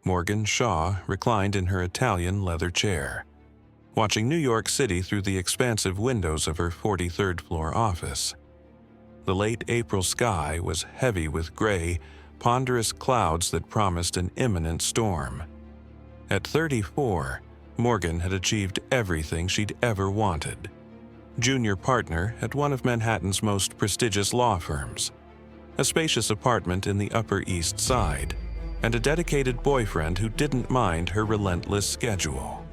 Morgan Shaw reclined in her Italian leather chair, watching New York City through the expansive windows of her 43rd floor office. The late April sky was heavy with gray, ponderous clouds that promised an imminent storm. At 34, Morgan had achieved everything she'd ever wanted. Junior partner at one of Manhattan's most prestigious law firms, a spacious apartment in the Upper East Side, and a dedicated boyfriend who didn't mind her relentless schedule.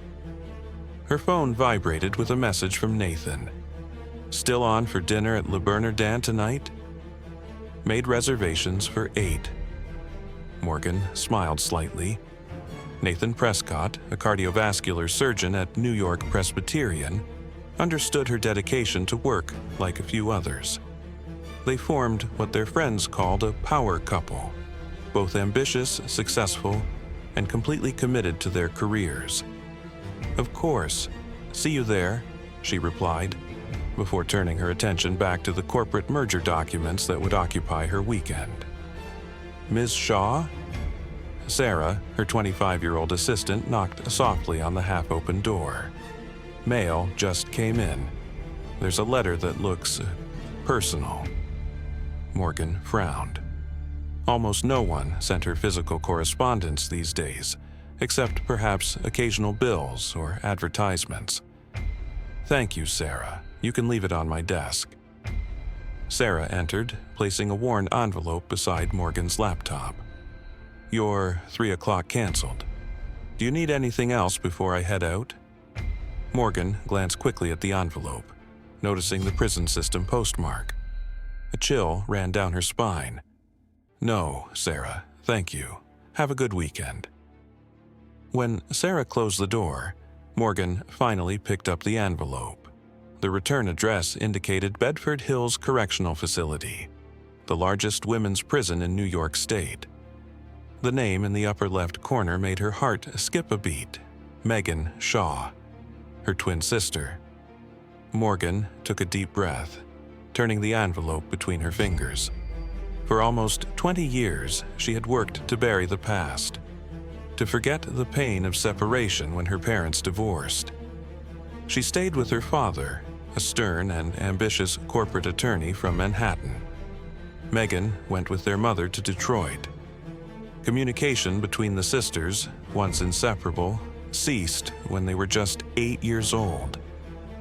Her phone vibrated with a message from Nathan. Still on for dinner at Le Bernardin tonight? Made reservations for 8. Morgan smiled slightly. Nathan Prescott, a cardiovascular surgeon at New York Presbyterian, understood her dedication to work like a few others. They formed what their friends called a power couple, both ambitious, successful, and completely committed to their careers. "Of course. See you there," she replied, before turning her attention back to the corporate merger documents that would occupy her weekend. "Ms. Shaw?" Sarah, her 25-year-old assistant, knocked softly on the half-open door. "Mail just came in. There's a letter that looks personal." Morgan frowned. Almost no one sent her physical correspondence these days, except perhaps occasional bills or advertisements. "Thank you, Sarah. You can leave it on my desk." Sarah entered, placing a worn envelope beside Morgan's laptop. "Your 3 o'clock canceled. Do you need anything else before I head out?" Morgan glanced quickly at the envelope, noticing the prison system postmark. A chill ran down her spine. "No, Sarah, thank you. Have a good weekend." When Sarah closed the door, Morgan finally picked up the envelope. The return address indicated Bedford Hills Correctional Facility, the largest women's prison in New York State. The name in the upper left corner made her heart skip a beat. Megan Shaw, her twin sister. Morgan took a deep breath, turning the envelope between her fingers. For almost 20 years, she had worked to bury the past, to forget the pain of separation when her parents divorced. She stayed with her father, a stern and ambitious corporate attorney from Manhattan. Megan went with their mother to Detroit. Communication between the sisters, once inseparable, ceased when they were just 8 years old.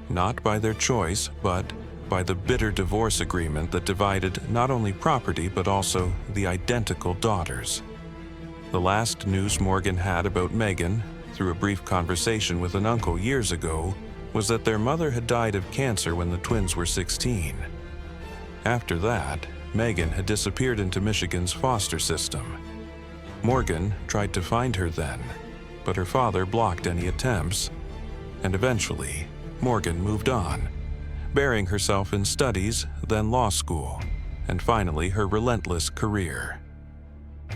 Not by their choice, but by the bitter divorce agreement that divided not only property but also the identical daughters. The last news Morgan had about Megan, through a brief conversation with an uncle years ago, was that their mother had died of cancer when the twins were 16. After that, Megan had disappeared into Michigan's foster system. Morgan tried to find her then, but her father blocked any attempts, and eventually, Morgan moved on, burying herself in studies, then law school, and finally her relentless career.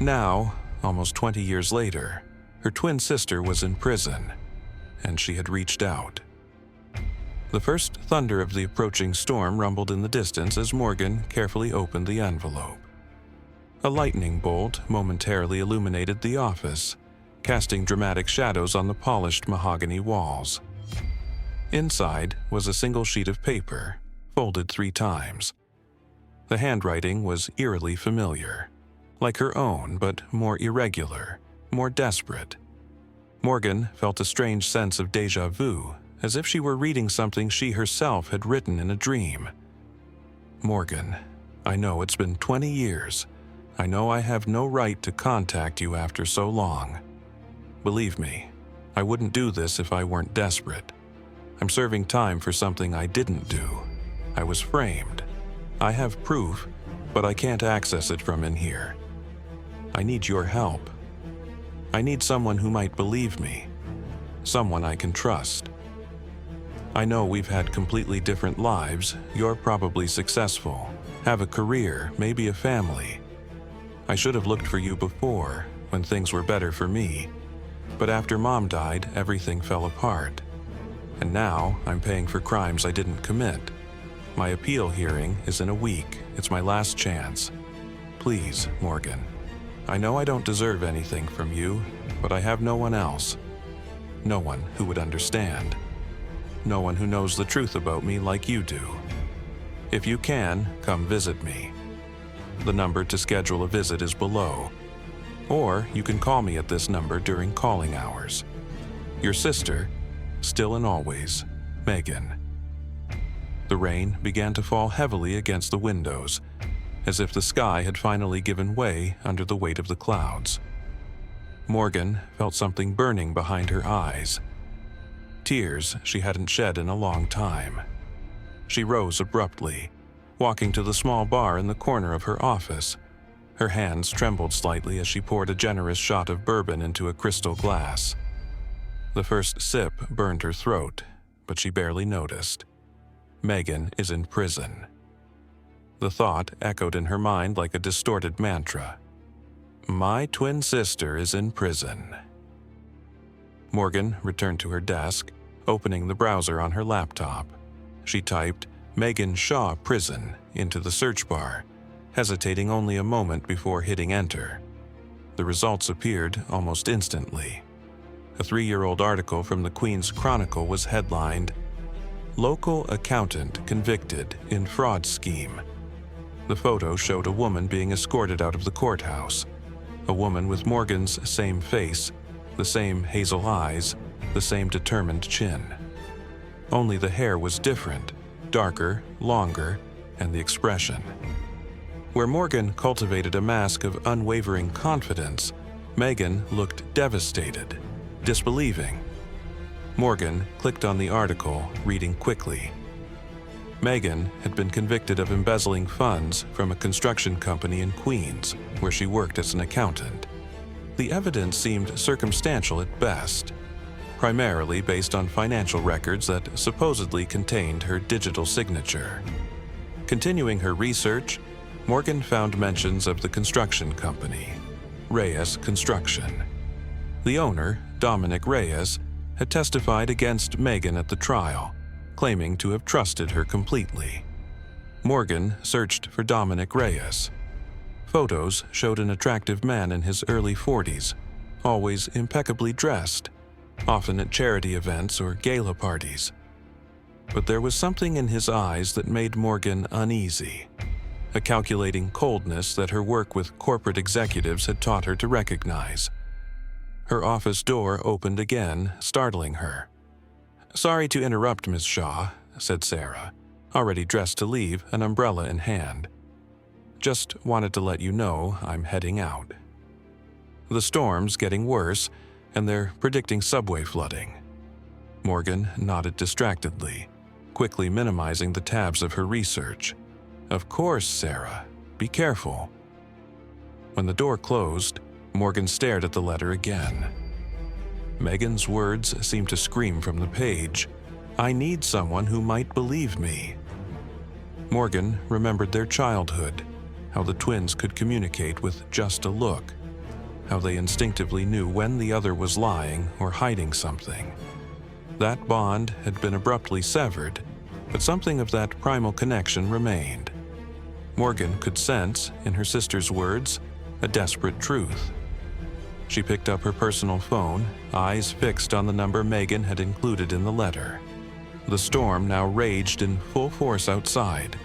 Now, almost 20 years later, her twin sister was in prison, and she had reached out. The first thunder of the approaching storm rumbled in the distance as Morgan carefully opened the envelope. A lightning bolt momentarily illuminated the office, casting dramatic shadows on the polished mahogany walls. Inside was a single sheet of paper, folded 3 times. The handwriting was eerily familiar, like her own, but more irregular, more desperate. Morgan felt a strange sense of déjà vu, as if she were reading something she herself had written in a dream. "Morgan, I know it's been 20 years. I know I have no right to contact you after so long. Believe me, I wouldn't do this if I weren't desperate. I'm serving time for something I didn't do. I was framed. I have proof, but I can't access it from in here. I need your help. I need someone who might believe me, someone I can trust. I know we've had completely different lives. You're probably successful, have a career, maybe a family. I should have looked for you before, when things were better for me. But after Mom died, everything fell apart. And now I'm paying for crimes I didn't commit. My appeal hearing is in a week. It's my last chance. Please, Morgan. I know I don't deserve anything from you, But I have no one else. No one who would understand. No one who knows the truth about me like you do. If you can, come visit me. The number to schedule a visit is below. Or you can call me at this number during calling hours. Your sister, still and always, Megan. The rain began to fall heavily against the windows, as if the sky had finally given way under the weight of the clouds. Morgan felt something burning behind her eyes. Tears she hadn't shed in a long time. She rose abruptly, walking to the small bar in the corner of her office. Her hands trembled slightly as she poured a generous shot of bourbon into a crystal glass. The first sip burned her throat, but she barely noticed. Megan is in prison. The thought echoed in her mind like a distorted mantra. My twin sister is in prison. Morgan returned to her desk, opening the browser on her laptop. She typed Megan Shaw Prison into the search bar, hesitating only a moment before hitting enter. The results appeared almost instantly. A 3-year-old article from the Queen's Chronicle was headlined, Local Accountant Convicted in Fraud Scheme. The photo showed a woman being escorted out of the courthouse, a woman with Morgan's same face, the same hazel eyes, the same determined chin. Only the hair was different, darker, longer, and the expression. Where Morgan cultivated a mask of unwavering confidence, Megan looked devastated, disbelieving. Morgan clicked on the article, reading quickly. Megan had been convicted of embezzling funds from a construction company in Queens, where she worked as an accountant. The evidence seemed circumstantial at best, primarily based on financial records that supposedly contained her digital signature. Continuing her research, Morgan found mentions of the construction company, Reyes Construction. The owner, Dominic Reyes, had testified against Megan at the trial, claiming to have trusted her completely. Morgan searched for Dominic Reyes. Photos showed an attractive man in his early 40s, always impeccably dressed, often at charity events or gala parties. But there was something in his eyes that made Morgan uneasy, a calculating coldness that her work with corporate executives had taught her to recognize. Her office door opened again, startling her. "Sorry to interrupt, Miss Shaw," said Sarah, already dressed to leave, an umbrella in hand. "Just wanted to let you know I'm heading out. The storm's getting worse, and they're predicting subway flooding." Morgan nodded distractedly, quickly minimizing the tabs of her research. "Of course, Sarah. Be careful." When the door closed, Morgan stared at the letter again. Megan's words seemed to scream from the page, "I need someone who might believe me." Morgan remembered their childhood, how the twins could communicate with just a look, how they instinctively knew when the other was lying or hiding something. That bond had been abruptly severed, but something of that primal connection remained. Morgan could sense, in her sister's words, a desperate truth. She picked up her personal phone, eyes fixed on the number Megan had included in the letter. The storm now raged in full force outside,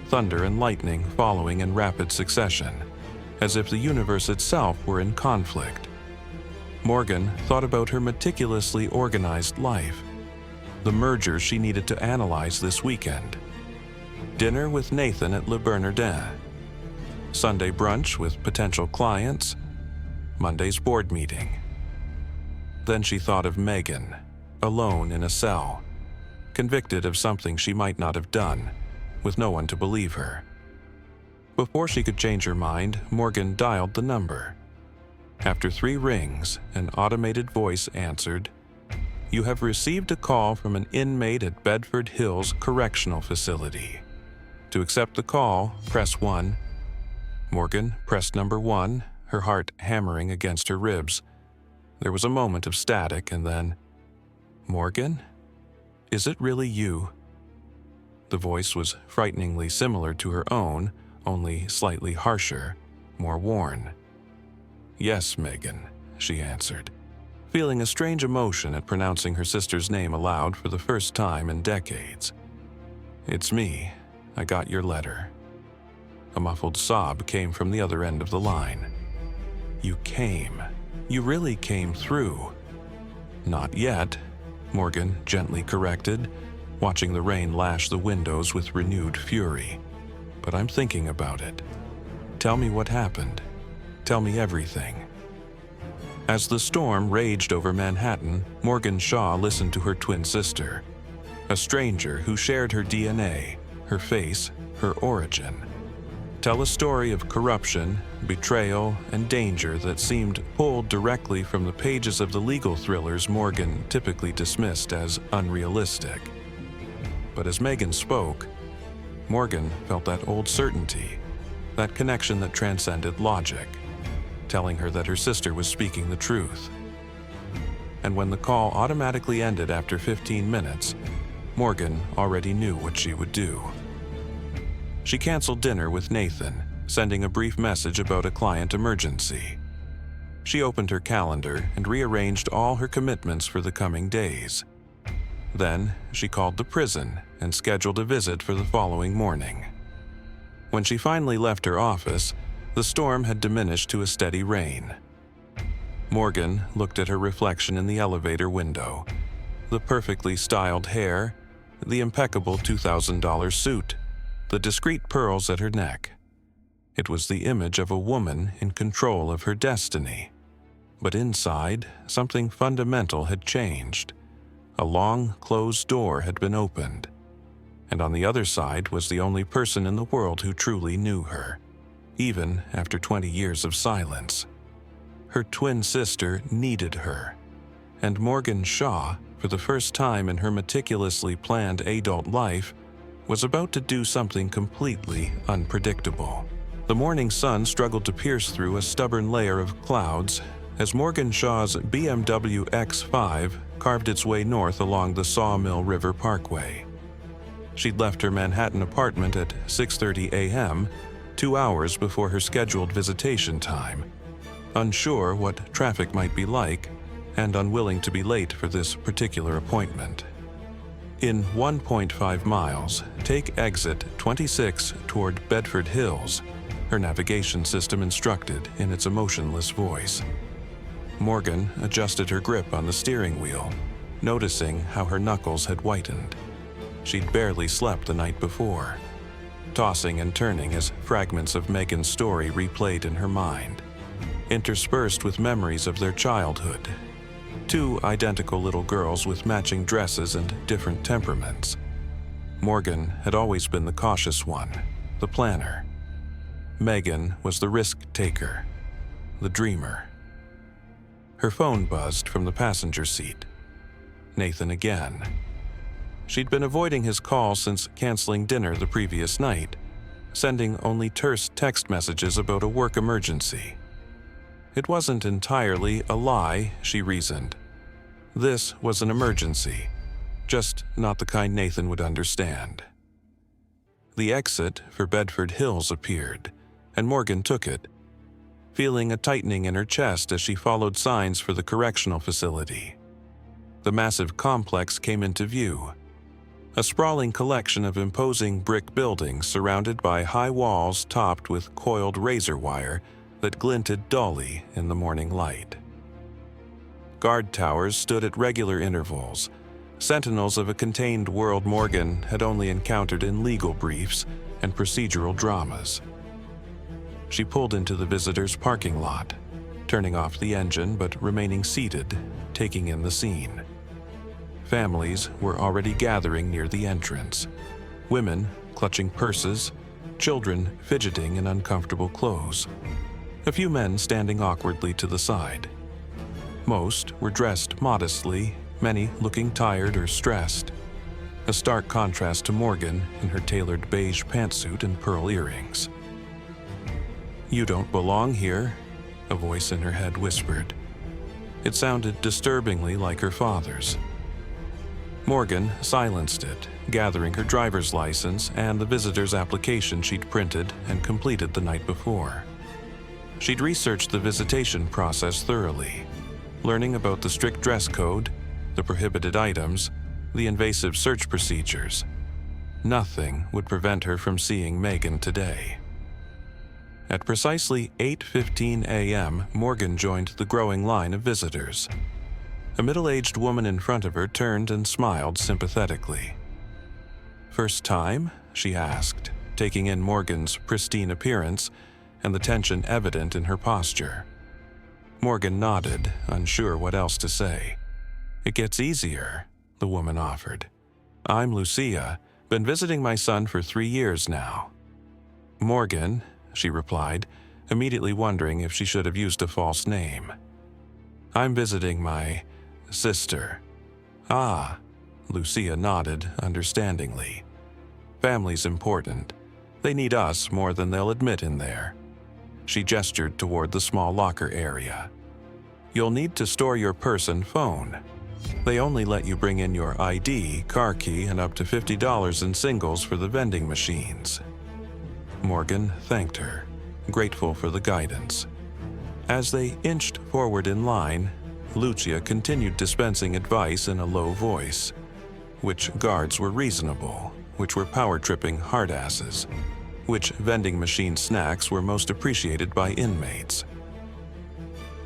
thunder and lightning following in rapid succession, as if the universe itself were in conflict. Morgan thought about her meticulously organized life, the mergers she needed to analyze this weekend. Dinner with Nathan at Le Bernardin, Sunday brunch with potential clients, Monday's board meeting. Then she thought of Megan, alone in a cell, convicted of something she might not have done, with no one to believe her. Before she could change her mind, Morgan dialed the number. After 3 rings, an automated voice answered, "You have received a call from an inmate at Bedford Hills Correctional Facility. To accept the call, press 1. Morgan pressed number 1, her heart hammering against her ribs. There was a moment of static and then, "Morgan? Is it really you?" The voice was frighteningly similar to her own, only slightly harsher, more worn. "Yes, Megan," she answered, feeling a strange emotion at pronouncing her sister's name aloud for the first time in decades. "It's me. I got your letter." A muffled sob came from the other end of the line. "You came. You really came through." "Not yet," Morgan gently corrected, watching the rain lash the windows with renewed fury. "But I'm thinking about it. Tell me what happened. Tell me everything." As the storm raged over Manhattan, Morgan Shaw listened to her twin sister, a stranger who shared her DNA, her face, her origin. Tell a story of corruption, betrayal, and danger that seemed pulled directly from the pages of the legal thrillers Morgan typically dismissed as unrealistic. But as Megan spoke, Morgan felt that old certainty, that connection that transcended logic, telling her that her sister was speaking the truth. And when the call automatically ended after 15 minutes, Morgan already knew what she would do. She canceled dinner with Nathan, sending a brief message about a client emergency. She opened her calendar and rearranged all her commitments for the coming days. Then, she called the prison and scheduled a visit for the following morning. When she finally left her office, the storm had diminished to a steady rain. Morgan looked at her reflection in the elevator window, the perfectly styled hair, the impeccable $2,000 suit, the discreet pearls at her neck. It was the image of a woman in control of her destiny. But inside, something fundamental had changed. A long, closed door had been opened, and on the other side was the only person in the world who truly knew her, even after 20 years of silence. Her twin sister needed her, and Morgan Shaw, for the first time in her meticulously planned adult life, was about to do something completely unpredictable. The morning sun struggled to pierce through a stubborn layer of clouds as Morgan Shaw's BMW X5 carved its way north along the Sawmill River Parkway. She'd left her Manhattan apartment at 6:30 a.m., 2 hours before her scheduled visitation time, unsure what traffic might be like and unwilling to be late for this particular appointment. In 1.5 miles, take exit 26 toward Bedford Hills, her navigation system instructed in its emotionless voice. Morgan adjusted her grip on the steering wheel, noticing how her knuckles had whitened. She'd barely slept the night before, tossing and turning as fragments of Megan's story replayed in her mind, interspersed with memories of their childhood. 2 identical little girls with matching dresses and different temperaments. Morgan had always been the cautious one, the planner. Megan was the risk-taker, the dreamer. Her phone buzzed from the passenger seat. Nathan again. She'd been avoiding his call since canceling dinner the previous night, sending only terse text messages about a work emergency. It wasn't entirely a lie, she reasoned. This was an emergency, just not the kind Nathan would understand. The exit for Bedford Hills appeared, and Morgan took it, feeling a tightening in her chest as she followed signs for the correctional facility. The massive complex came into view, a sprawling collection of imposing brick buildings surrounded by high walls topped with coiled razor wire that glinted dully in the morning light. Guard towers stood at regular intervals, sentinels of a contained world Morgan had only encountered in legal briefs and procedural dramas. She pulled into the visitor's parking lot, turning off the engine but remaining seated, taking in the scene. Families were already gathering near the entrance, women clutching purses, children fidgeting in uncomfortable clothes, a few men standing awkwardly to the side. Most were dressed modestly, many looking tired or stressed, a stark contrast to Morgan in her tailored beige pantsuit and pearl earrings. "You don't belong here," a voice in her head whispered. It sounded disturbingly like her father's. Morgan silenced it, gathering her driver's license and the visitor's application she'd printed and completed the night before. She'd researched the visitation process thoroughly, learning about the strict dress code, the prohibited items, the invasive search procedures. Nothing would prevent her from seeing Megan today. At precisely 8:15 a.m., Morgan joined the growing line of visitors. A middle-aged woman in front of her turned and smiled sympathetically. "First time?" she asked, taking in Morgan's pristine appearance and the tension evident in her posture. Morgan nodded, unsure what else to say. "It gets easier," the woman offered. "I'm Lucia, been visiting my son for 3 years now." "Morgan," she replied, immediately wondering if she should have used a false name. "I'm visiting my sister." "Ah," Lucia nodded understandingly. "Family's important. They need us more than they'll admit in there." She gestured toward the small locker area. "You'll need to store your purse and phone. They only let you bring in your ID, car key, and up to $50 in singles for the vending machines." Morgan thanked her, grateful for the guidance. As they inched forward in line, Lucia continued dispensing advice in a low voice. Which guards were reasonable, which were power-tripping hardasses, which vending machine snacks were most appreciated by inmates.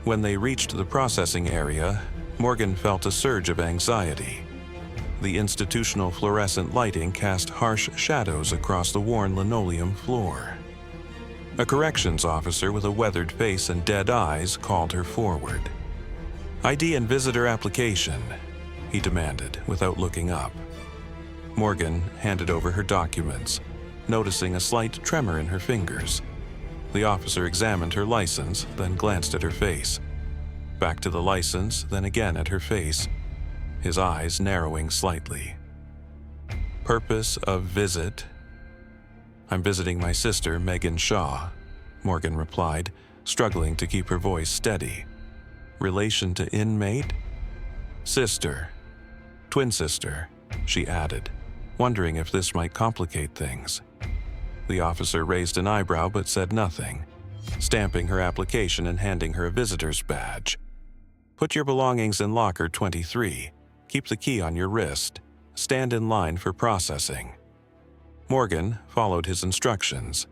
When they reached the processing area, Morgan felt a surge of anxiety. The institutional fluorescent lighting cast harsh shadows across the worn linoleum floor. A corrections officer with a weathered face and dead eyes called her forward. "ID and visitor application," he demanded without looking up. Morgan handed over her documents, noticing a slight tremor in her fingers. The officer examined her license, then glanced at her face. Back to the license, then again at her face, his eyes narrowing slightly. "Purpose of visit?" "I'm visiting my sister, Megan Shaw," Morgan replied, struggling to keep her voice steady. "Relation to inmate?" "Sister. Twin sister," she added, wondering if this might complicate things. The officer raised an eyebrow but said nothing, stamping her application and handing her a visitor's badge. "Put your belongings in locker 23. Keep the key on your wrist. Stand in line for processing." Morgan followed his instructions,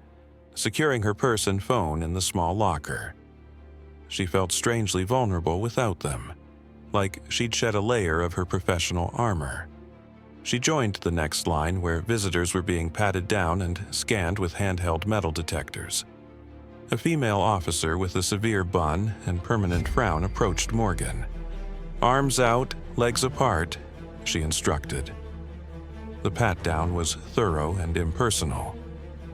securing her purse and phone in the small locker. She felt strangely vulnerable without them, like she'd shed a layer of her professional armor. She joined the next line where visitors were being patted down and scanned with handheld metal detectors. A female officer with a severe bun and permanent frown approached Morgan. "Arms out, legs apart," she instructed. The pat-down was thorough and impersonal,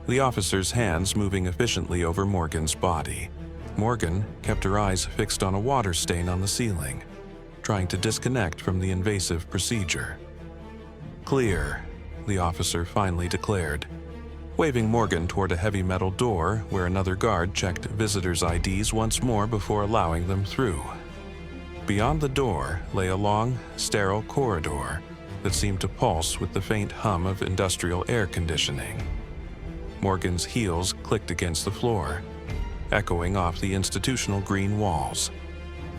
the officer's hands moving efficiently over Morgan's body. Morgan kept her eyes fixed on a water stain on the ceiling, trying to disconnect from the invasive procedure. "Clear," the officer finally declared, waving Morgan toward a heavy metal door where another guard checked visitors' IDs once more before allowing them through. Beyond the door lay a long, sterile corridor that seemed to pulse with the faint hum of industrial air conditioning. Morgan's heels clicked against the floor, echoing off the institutional green walls.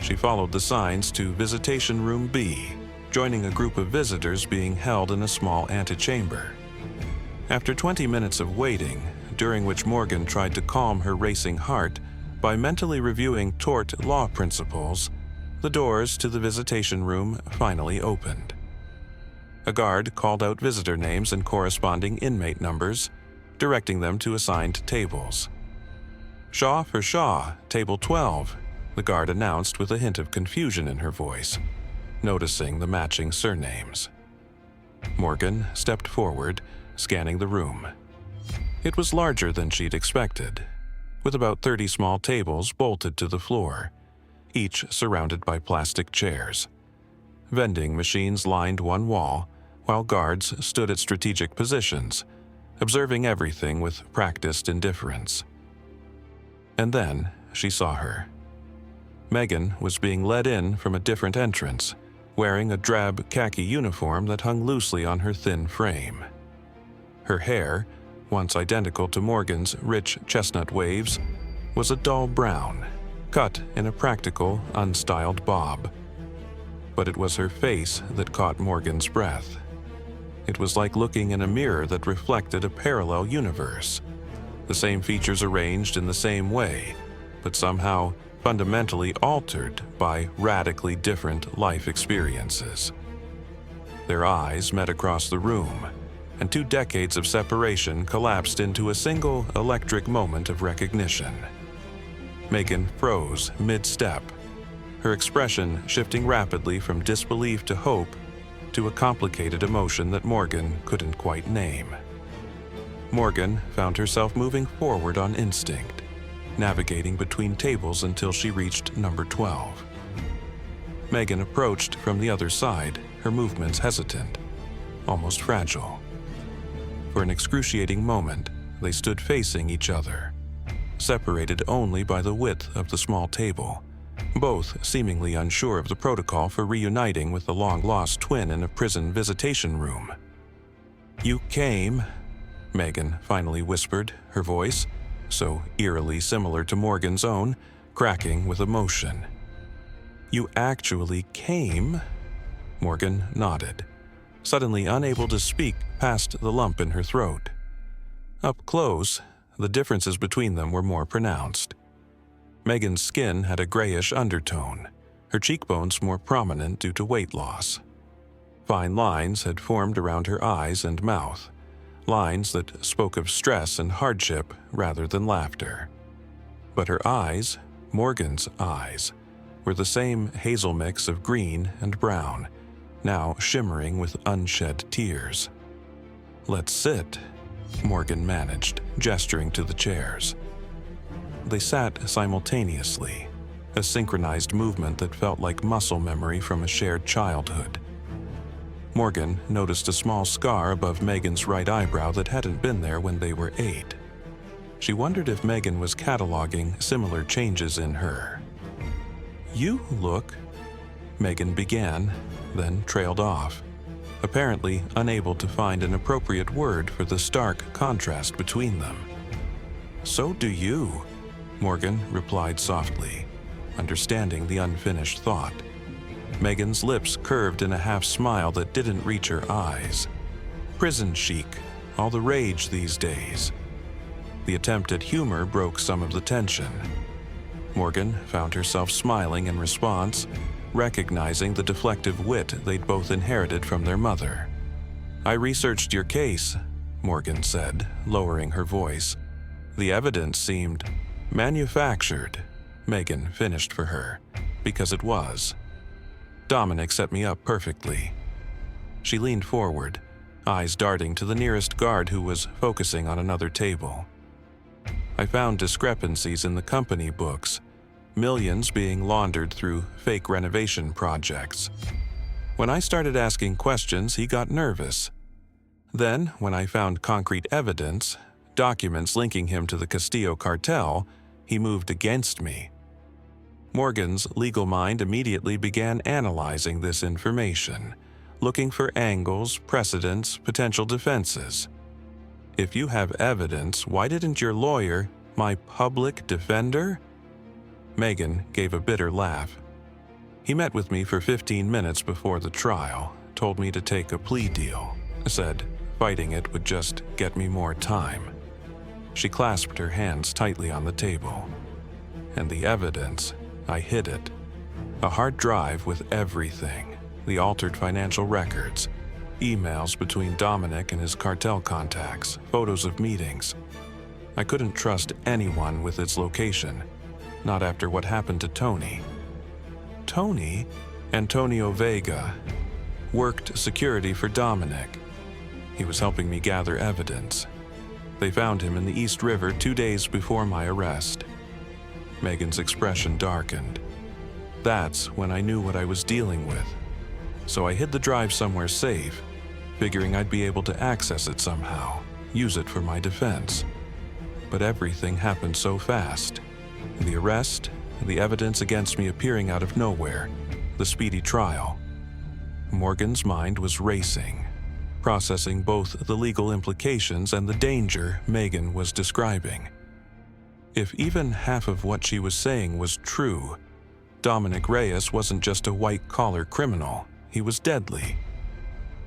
She followed the signs to Visitation Room B, joining a group of visitors being held in a small antechamber. After 20 minutes of waiting, during which Morgan tried to calm her racing heart by mentally reviewing tort law principles, the doors to the visitation room finally opened. A guard called out visitor names and corresponding inmate numbers, directing them to assigned tables. "Shaw for Shaw, table 12, the guard announced with a hint of confusion in her voice, noticing the matching surnames. Morgan stepped forward, scanning the room. It was larger than she'd expected, with about 30 small tables bolted to the floor, each surrounded by plastic chairs. Vending machines lined one wall, while guards stood at strategic positions, observing everything with practiced indifference. And then she saw her. Megan was being led in from a different entrance, wearing a drab khaki uniform that hung loosely on her thin frame. Her hair, once identical to Morgan's rich chestnut waves, was a dull brown, cut in a practical, unstyled bob. But it was her face that caught Morgan's breath. It was like looking in a mirror that reflected a parallel universe. The same features arranged in the same way, but somehow fundamentally altered by radically different life experiences. Their eyes met across the room, and 2 decades of separation collapsed into a single electric moment of recognition. Megan froze mid-step, her expression shifting rapidly from disbelief to hope to a complicated emotion that Morgan couldn't quite name. Morgan found herself moving forward on instinct, navigating between tables until she reached number 12. Megan approached from the other side, her movements hesitant, almost fragile. For an excruciating moment, they stood facing each other, separated only by the width of the small table, both seemingly unsure of the protocol for reuniting with the long-lost twin in a prison visitation room. "You came," Megan finally whispered, her voice, so eerily similar to Morgan's own, cracking with emotion. "You actually came?" Morgan nodded, suddenly unable to speak past the lump in her throat. Up close, the differences between them were more pronounced. Megan's skin had a grayish undertone, her cheekbones more prominent due to weight loss. Fine lines had formed around her eyes and mouth, lines that spoke of stress and hardship rather than laughter. But her eyes, Morgan's eyes, were the same hazel mix of green and brown, now shimmering with unshed tears. "Let's sit," Morgan managed, gesturing to the chairs. They sat simultaneously, a synchronized movement that felt like muscle memory from a shared childhood. Morgan noticed a small scar above Megan's right eyebrow that hadn't been there when they were 8. She wondered if Megan was cataloging similar changes in her. "You look," Megan began, then trailed off, apparently unable to find an appropriate word for the stark contrast between them. "So do you," Morgan replied softly, understanding the unfinished thought. Megan's lips curved in a half-smile that didn't reach her eyes. Prison chic, all the rage these days. The attempt at humor broke some of the tension. Morgan found herself smiling in response, recognizing the deflective wit they'd both inherited from their mother. "I researched your case," Morgan said, lowering her voice. "The evidence seemed manufactured," Megan finished for her, because it was. "Dominic set me up perfectly." She leaned forward, eyes darting to the nearest guard who was focusing on another table. "I found discrepancies in the company books, millions being laundered through fake renovation projects. When I started asking questions, he got nervous. Then, when I found concrete evidence, documents linking him to the Castillo cartel, he moved against me." Morgan's legal mind immediately began analyzing this information, looking for angles, precedents, potential defenses. "If you have evidence, why didn't your lawyer, my public defender?" Megan gave a bitter laugh. "He met with me for 15 minutes before the trial, told me to take a plea deal, said fighting it would just get me more time." She clasped her hands tightly on the table. "And the evidence, I hid it. A hard drive with everything, the altered financial records, emails between Dominic and his cartel contacts, photos of meetings. I couldn't trust anyone with its location, not after what happened to Tony." "Tony?" "Antonio Vega. Worked security for Dominic. He was helping me gather evidence. They found him in the East River 2 days before my arrest." Megan's expression darkened. "That's when I knew what I was dealing with. So I hid the drive somewhere safe, figuring I'd be able to access it somehow, use it for my defense. But everything happened so fast. The arrest, the evidence against me appearing out of nowhere, the speedy trial." Morgan's mind was racing, processing both the legal implications and the danger Megan was describing. If even half of what she was saying was true, Dominic Reyes wasn't just a white-collar criminal, he was deadly.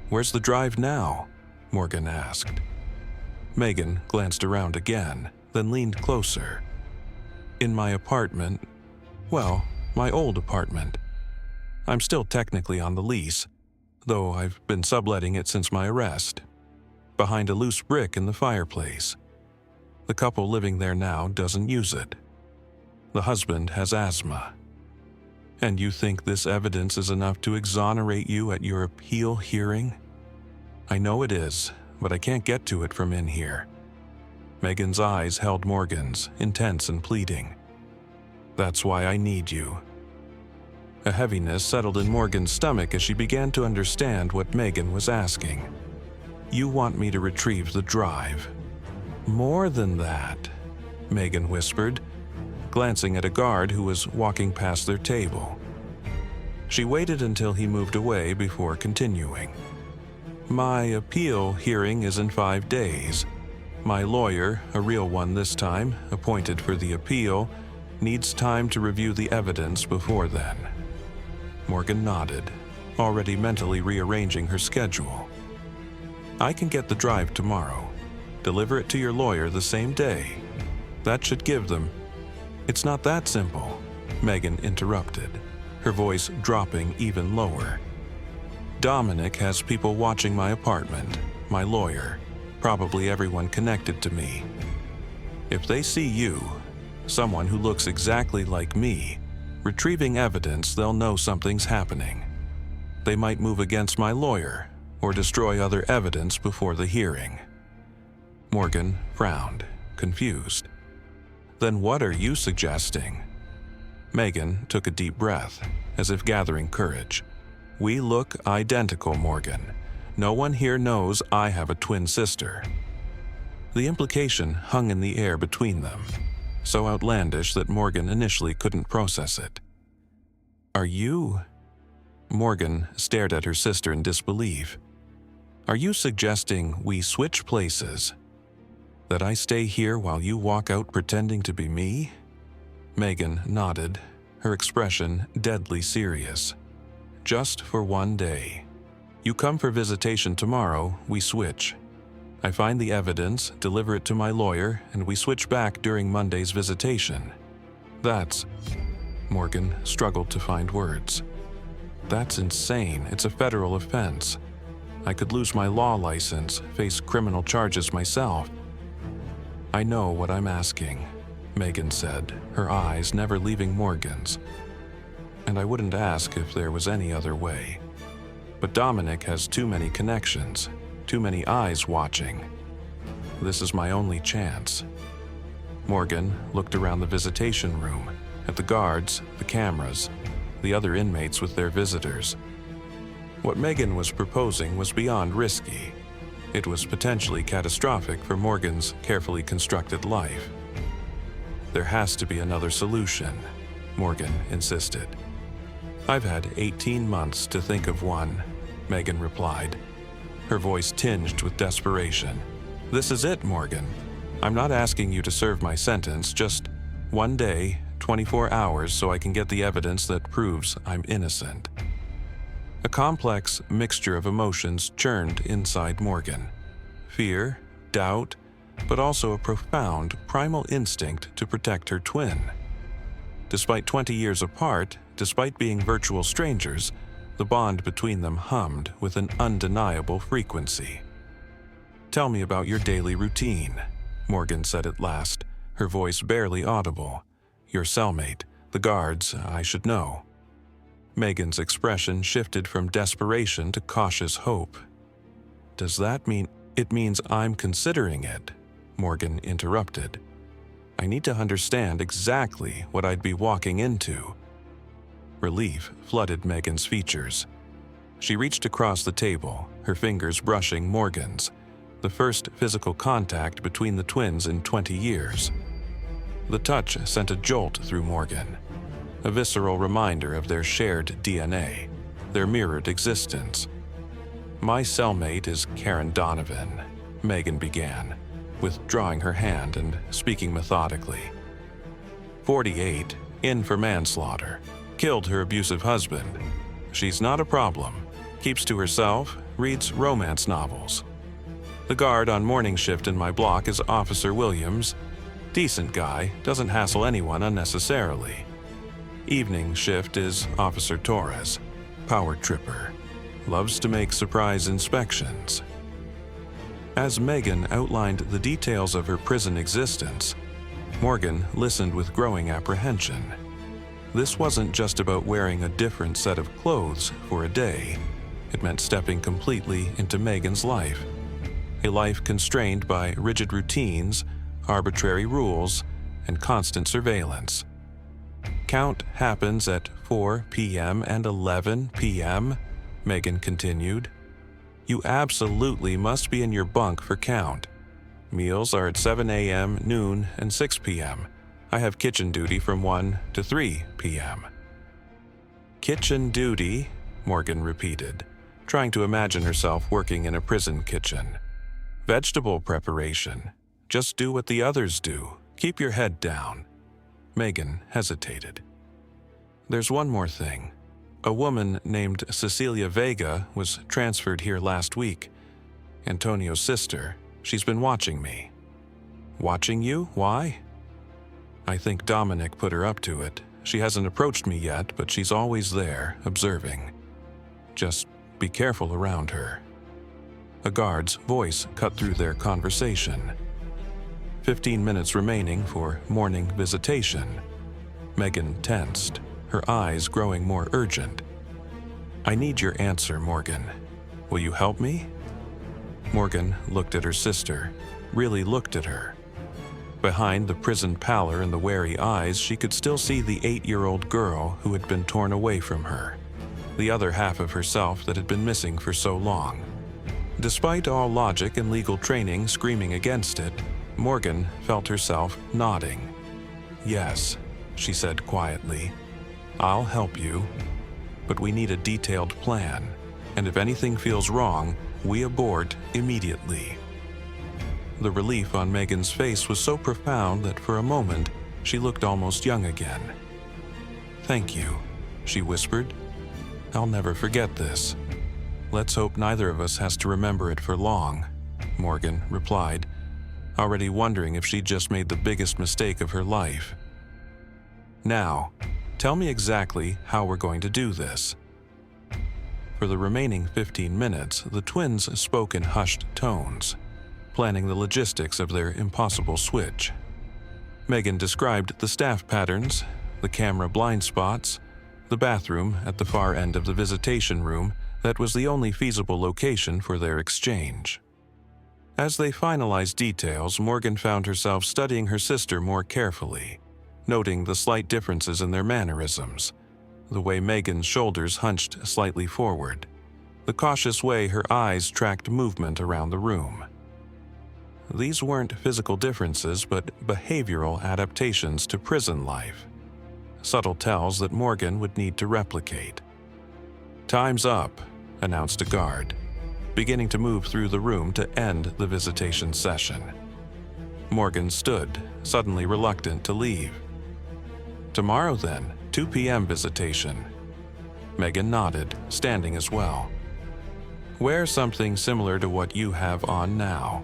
"Where's the drive now?" Morgan asked. Megan glanced around again, then leaned closer. "In my apartment. Well, my old apartment. I'm still technically on the lease, though I've been subletting it since my arrest. Behind a loose brick in the fireplace. The couple living there now doesn't use it. The husband has asthma. And you think this evidence is enough to exonerate you at your appeal hearing? I know it is, but I can't get to it from in here." Megan's eyes held Morgan's, intense and pleading. "That's why I need you." A heaviness settled in Morgan's stomach as she began to understand what Megan was asking. "You want me to retrieve the drive." "More than that," Megan whispered, glancing at a guard who was walking past their table. She waited until he moved away before continuing. "My appeal hearing is in 5 days. My lawyer, a real one this time, appointed for the appeal, needs time to review the evidence before then." Morgan nodded, already mentally rearranging her schedule. "I can get the drive tomorrow. Deliver it to your lawyer the same day. That should give them—" "It's not that simple," Megan interrupted, her voice dropping even lower. "Dominic has people watching my apartment, my lawyer, probably everyone connected to me. If they see you, someone who looks exactly like me, retrieving evidence, they'll know something's happening. They might move against my lawyer or destroy other evidence before the hearing." Morgan frowned, confused. "Then what are you suggesting?" Megan took a deep breath, as if gathering courage. "We look identical, Morgan. No one here knows I have a twin sister." The implication hung in the air between them, so outlandish that Morgan initially couldn't process it. "Are you—" Morgan stared at her sister in disbelief. "Are you suggesting we switch places? That I stay here while you walk out pretending to be me?" Megan nodded, her expression deadly serious. "Just for 1 day. You come for visitation tomorrow, we switch. I find the evidence, deliver it to my lawyer, and we switch back during Monday's visitation. That's—" Morgan struggled to find words. "That's insane. It's a federal offense. I could lose my law license, face criminal charges myself." "I know what I'm asking," Megan said, her eyes never leaving Morgan's. "And I wouldn't ask if there was any other way. But Dominic has too many connections, too many eyes watching. This is my only chance." Morgan looked around the visitation room, at the guards, the cameras, the other inmates with their visitors. What Megan was proposing was beyond risky. It was potentially catastrophic for Morgan's carefully constructed life. "There has to be another solution," Morgan insisted. "I've had 18 months to think of one," Megan replied, her voice tinged with desperation. "This is it, Morgan. I'm not asking you to serve my sentence, just 1 day, 24 hours so I can get the evidence that proves I'm innocent." A complex mixture of emotions churned inside Morgan. Fear, doubt, but also a profound, primal instinct to protect her twin. Despite 20 years apart, despite being virtual strangers, the bond between them hummed with an undeniable frequency. "Tell me about your daily routine," Morgan said at last, her voice barely audible. "Your cellmate, the guards, I should know." Megan's expression shifted from desperation to cautious hope. "Does that mean—" "It means I'm considering it," Morgan interrupted. "I need to understand exactly what I'd be walking into." Relief flooded Megan's features. She reached across the table, her fingers brushing Morgan's, the first physical contact between the twins in 20 years. The touch sent a jolt through Morgan, a visceral reminder of their shared DNA, their mirrored existence. "My cellmate is Karen Donovan," Megan began, withdrawing her hand and speaking methodically. 48, in for manslaughter. Killed her abusive husband. She's not a problem. Keeps to herself, reads romance novels. The guard on morning shift in my block is Officer Williams. Decent guy, doesn't hassle anyone unnecessarily. Evening shift is Officer Torres. Power tripper. Loves to make surprise inspections. As Megan outlined the details of her prison existence, Morgan listened with growing apprehension. This wasn't just about wearing a different set of clothes for a day. It meant stepping completely into Megan's life. A life constrained by rigid routines, arbitrary rules, and constant surveillance. Count happens at 4 p.m. and 11 p.m., Megan continued. You absolutely must be in your bunk for count. Meals are at 7 a.m., noon, and 6 p.m. I have kitchen duty from 1 to 3 p.m. Kitchen duty, Morgan repeated, trying to imagine herself working in a prison kitchen. Vegetable preparation. Just do what the others do. Keep your head down. Megan hesitated. There's one more thing. A woman named Cecilia Vega was transferred here last week. Antonio's sister. She's been watching me. Watching you? Why? I think Dominic put her up to it. She hasn't approached me yet, but she's always there, observing. Just be careful around her. A guard's voice cut through their conversation. 15 minutes remaining for morning visitation. Megan tensed, her eyes growing more urgent. I need your answer, Morgan. Will you help me? Morgan looked at her sister, really looked at her. Behind the prison pallor and the wary eyes, she could still see the 8-year-old girl who had been torn away from her, the other half of herself that had been missing for so long. Despite all logic and legal training screaming against it, Morgan felt herself nodding. Yes, she said quietly. I'll help you, but we need a detailed plan, and if anything feels wrong, we abort immediately. The relief on Megan's face was so profound that for a moment, she looked almost young again. Thank you, she whispered. I'll never forget this. Let's hope neither of us has to remember it for long, Morgan replied, already wondering if she'd just made the biggest mistake of her life. Now, tell me exactly how we're going to do this. For the remaining 15 minutes, the twins spoke in hushed tones, planning the logistics of their impossible switch. Megan described the staff patterns, the camera blind spots, the bathroom at the far end of the visitation room that was the only feasible location for their exchange. As they finalized details, Morgan found herself studying her sister more carefully, noting the slight differences in their mannerisms, the way Megan's shoulders hunched slightly forward, the cautious way her eyes tracked movement around the room. These weren't physical differences, but behavioral adaptations to prison life, subtle tells that Morgan would need to replicate. Time's up, announced a guard, beginning to move through the room to end the visitation session. Morgan stood, suddenly reluctant to leave. Tomorrow then, 2 p.m. visitation. Megan nodded, standing as well. Wear something similar to what you have on now.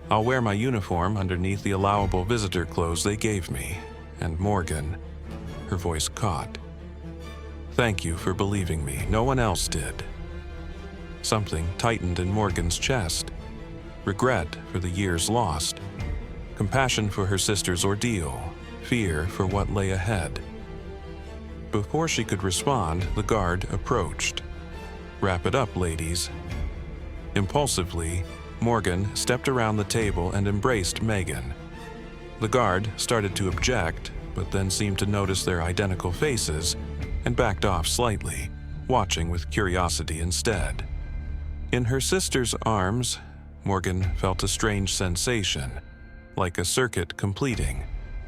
I'll wear my uniform underneath the allowable visitor clothes they gave me, and Morgan, her voice caught. Thank you for believing me, no one else did. Something tightened in Morgan's chest. Regret for the years lost. Compassion for her sister's ordeal. Fear for what lay ahead. Before she could respond, the guard approached. Wrap it up, ladies. Impulsively, Morgan stepped around the table and embraced Megan. The guard started to object, but then seemed to notice their identical faces and backed off slightly, watching with curiosity instead. In her sister's arms, Morgan felt a strange sensation, like a circuit completing,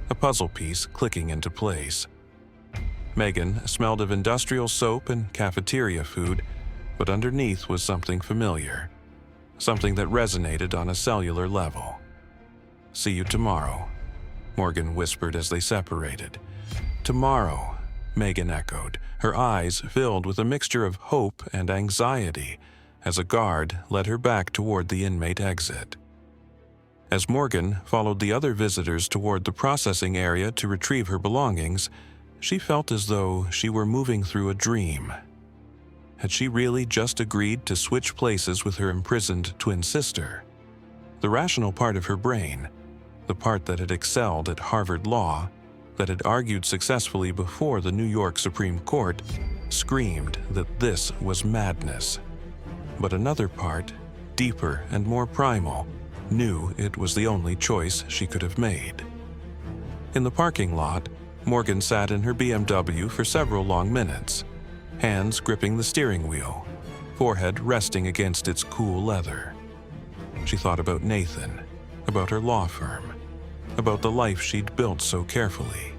a puzzle piece clicking into place. Megan smelled of industrial soap and cafeteria food, but underneath was something familiar, something that resonated on a cellular level. See you tomorrow, Morgan whispered as they separated. "Tomorrow," Megan echoed, her eyes filled with a mixture of hope and anxiety as a guard led her back toward the inmate exit. As Morgan followed the other visitors toward the processing area to retrieve her belongings, she felt as though she were moving through a dream. Had she really just agreed to switch places with her imprisoned twin sister? The rational part of her brain, the part that had excelled at Harvard Law, that had argued successfully before the New York Supreme Court, screamed that this was madness. But another part, deeper and more primal, knew it was the only choice she could have made. In the parking lot, Morgan sat in her BMW for several long minutes, hands gripping the steering wheel, forehead resting against its cool leather. She thought about Nathan, about her law firm, about the life she'd built so carefully.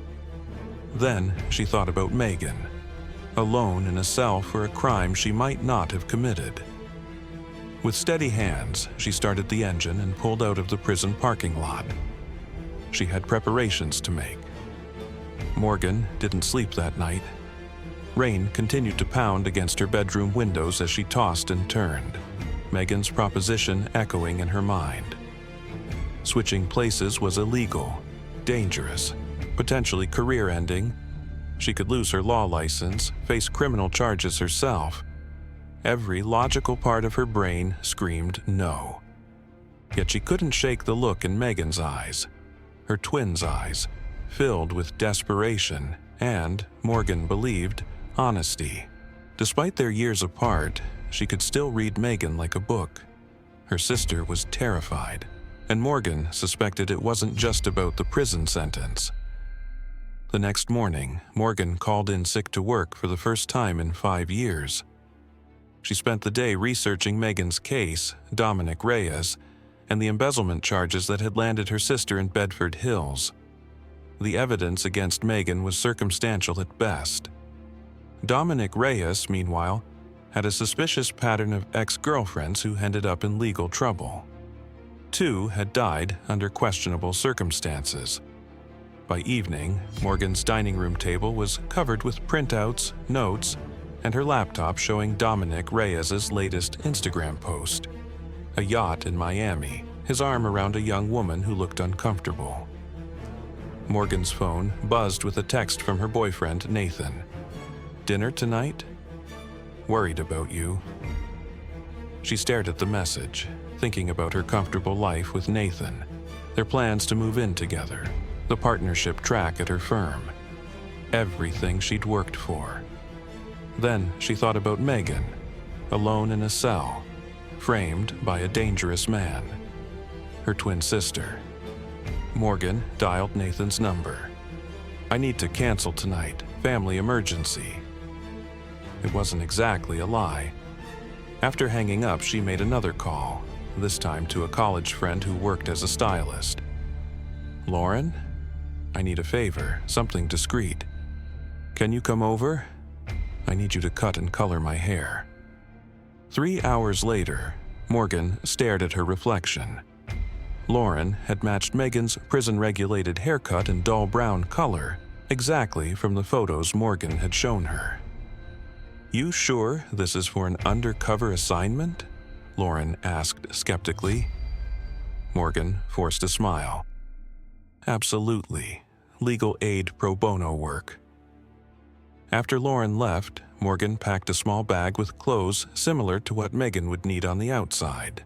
Then she thought about Megan, alone in a cell for a crime she might not have committed. With steady hands, she started the engine and pulled out of the prison parking lot. She had preparations to make. Morgan didn't sleep that night. Rain continued to pound against her bedroom windows as she tossed and turned, Megan's proposition echoing in her mind. Switching places was illegal, dangerous, potentially career-ending. She could lose her law license, face criminal charges herself. Every logical part of her brain screamed no. Yet she couldn't shake the look in Megan's eyes, her twin's eyes, filled with desperation and, Morgan believed, honesty. Despite their years apart, she could still read Megan like a book. Her sister was terrified, and Morgan suspected it wasn't just about the prison sentence. The next morning, Morgan called in sick to work for the first time in 5 years. She spent the day researching Megan's case, Dominic Reyes, and the embezzlement charges that had landed her sister in Bedford Hills. The evidence against Megan was circumstantial at best. Dominic Reyes, meanwhile, had a suspicious pattern of ex-girlfriends who ended up in legal trouble. 2 had died under questionable circumstances. By evening, Morgan's dining room table was covered with printouts, notes, and her laptop showing Dominic Reyes's latest Instagram post. A yacht in Miami, his arm around a young woman who looked uncomfortable. Morgan's phone buzzed with a text from her boyfriend, Nathan. "Dinner tonight? Worried about you." She stared at the message, thinking about her comfortable life with Nathan, their plans to move in together, the partnership track at her firm, everything she'd worked for. Then she thought about Megan, alone in a cell, framed by a dangerous man, her twin sister. Morgan dialed Nathan's number. "I need to cancel tonight, family emergency." It wasn't exactly a lie. After hanging up, she made another call, this time to a college friend who worked as a stylist. "Lauren? I need a favor, something discreet. Can you come over? I need you to cut and color my hair." 3 hours later, Morgan stared at her reflection. Lauren had matched Megan's prison-regulated haircut and dull brown color exactly from the photos Morgan had shown her. "You sure this is for an undercover assignment?" Lauren asked skeptically. Morgan forced a smile. "Absolutely. Legal aid pro bono work." After Lauren left, Morgan packed a small bag with clothes similar to what Megan would need on the outside.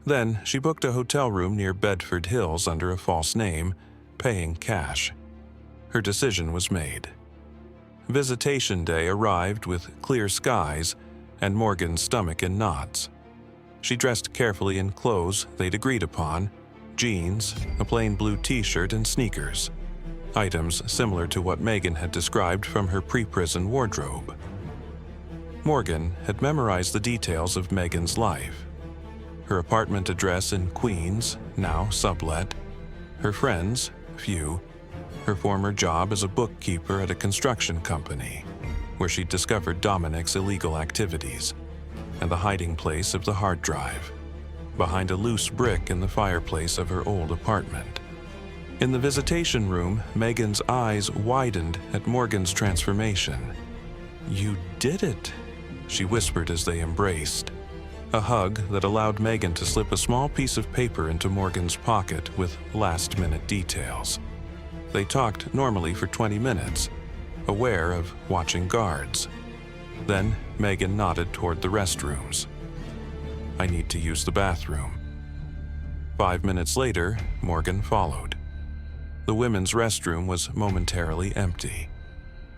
Then she booked a hotel room near Bedford Hills under a false name, paying cash. Her decision was made. Visitation day arrived with clear skies and Morgan's stomach in knots. She dressed carefully in clothes they'd agreed upon, jeans, a plain blue t-shirt, and sneakers. Items similar to what Megan had described from her pre-prison wardrobe. Morgan had memorized the details of Megan's life. Her apartment address in Queens, now sublet. Her friends, few. Her former job as a bookkeeper at a construction company, where she'd discovered Dominic's illegal activities. And the hiding place of the hard drive, behind a loose brick in the fireplace of her old apartment. In the visitation room, Megan's eyes widened at Morgan's transformation. "You did it," she whispered as they embraced. A hug that allowed Megan to slip a small piece of paper into Morgan's pocket with last-minute details. They talked normally for 20 minutes, aware of watching guards. Then Megan nodded toward the restrooms. "I need to use the bathroom." 5 minutes later, Morgan followed. The women's restroom was momentarily empty.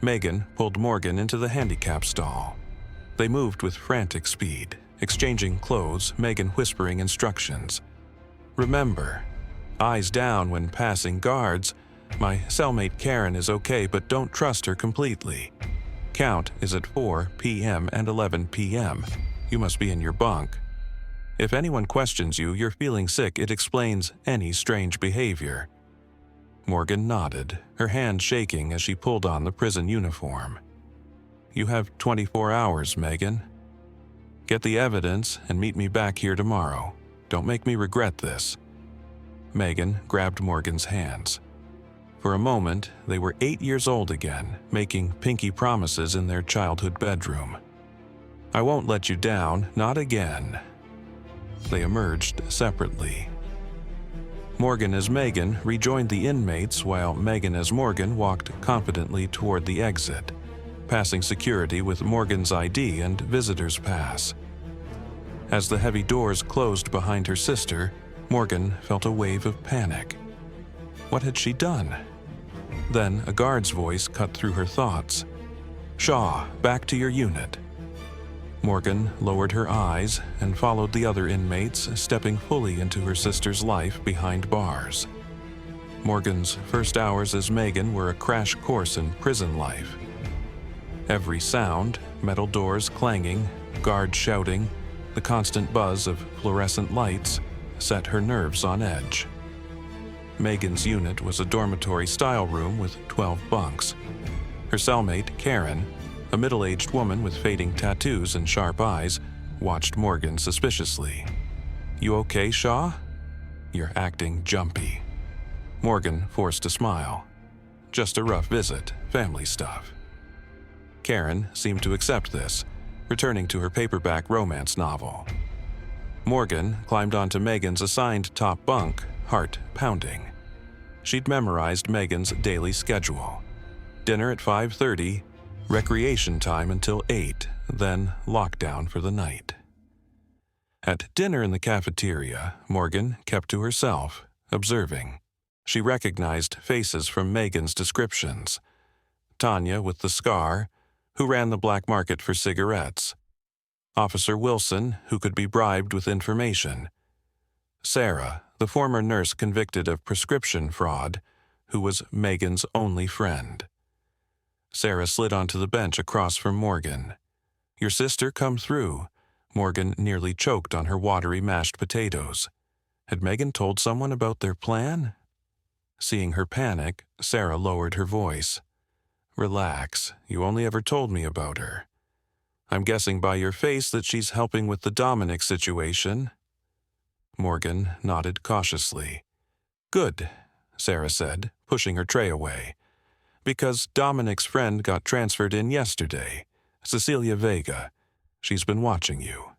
Megan pulled Morgan into the handicap stall. They moved with frantic speed, exchanging clothes, Megan whispering instructions. "Remember, eyes down when passing guards. My cellmate Karen is okay, but don't trust her completely. Count is at 4 p.m. and 11 p.m. You must be in your bunk. If anyone questions you, you're feeling sick, it explains any strange behavior." Morgan nodded, her hand shaking as she pulled on the prison uniform. "You have 24 hours, Megan. Get the evidence and meet me back here tomorrow. Don't make me regret this." Megan grabbed Morgan's hands. For a moment, they were 8 years old again, making pinky promises in their childhood bedroom. "I won't let you down, not again." They emerged separately. Morgan as Megan rejoined the inmates while Megan as Morgan walked confidently toward the exit, passing security with Morgan's ID and visitor's pass. As the heavy doors closed behind her sister, Morgan felt a wave of panic. What had she done? Then a guard's voice cut through her thoughts. "Shaw, back to your unit." Morgan lowered her eyes and followed the other inmates, stepping fully into her sister's life behind bars. Morgan's first hours as Megan were a crash course in prison life. Every sound, metal doors clanging, guards shouting, the constant buzz of fluorescent lights, set her nerves on edge. Megan's unit was a dormitory-style room with 12 bunks. Her cellmate, Karen, a middle-aged woman with fading tattoos and sharp eyes, watched Morgan suspiciously. "You okay, Shaw? You're acting jumpy." Morgan forced a smile. "Just a rough visit, family stuff." Karen seemed to accept this, returning to her paperback romance novel. Morgan climbed onto Megan's assigned top bunk, heart pounding. She'd memorized Megan's daily schedule. Dinner at 5:30, recreation time until 8, then lockdown for the night. At dinner in the cafeteria, Morgan kept to herself, observing. She recognized faces from Megan's descriptions. Tanya with the scar, who ran the black market for cigarettes. Officer Wilson, who could be bribed with information. Sarah, the former nurse convicted of prescription fraud, who was Megan's only friend. Sarah slid onto the bench across from Morgan. "Your sister come through." Morgan nearly choked on her watery mashed potatoes. Had Megan told someone about their plan? Seeing her panic, Sarah lowered her voice. "Relax, you only ever told me about her. I'm guessing by your face that she's helping with the Dominic situation." Morgan nodded cautiously. "Good," Sarah said, pushing her tray away. "Because Dominic's friend got transferred in yesterday, Cecilia Vega. She's been watching you."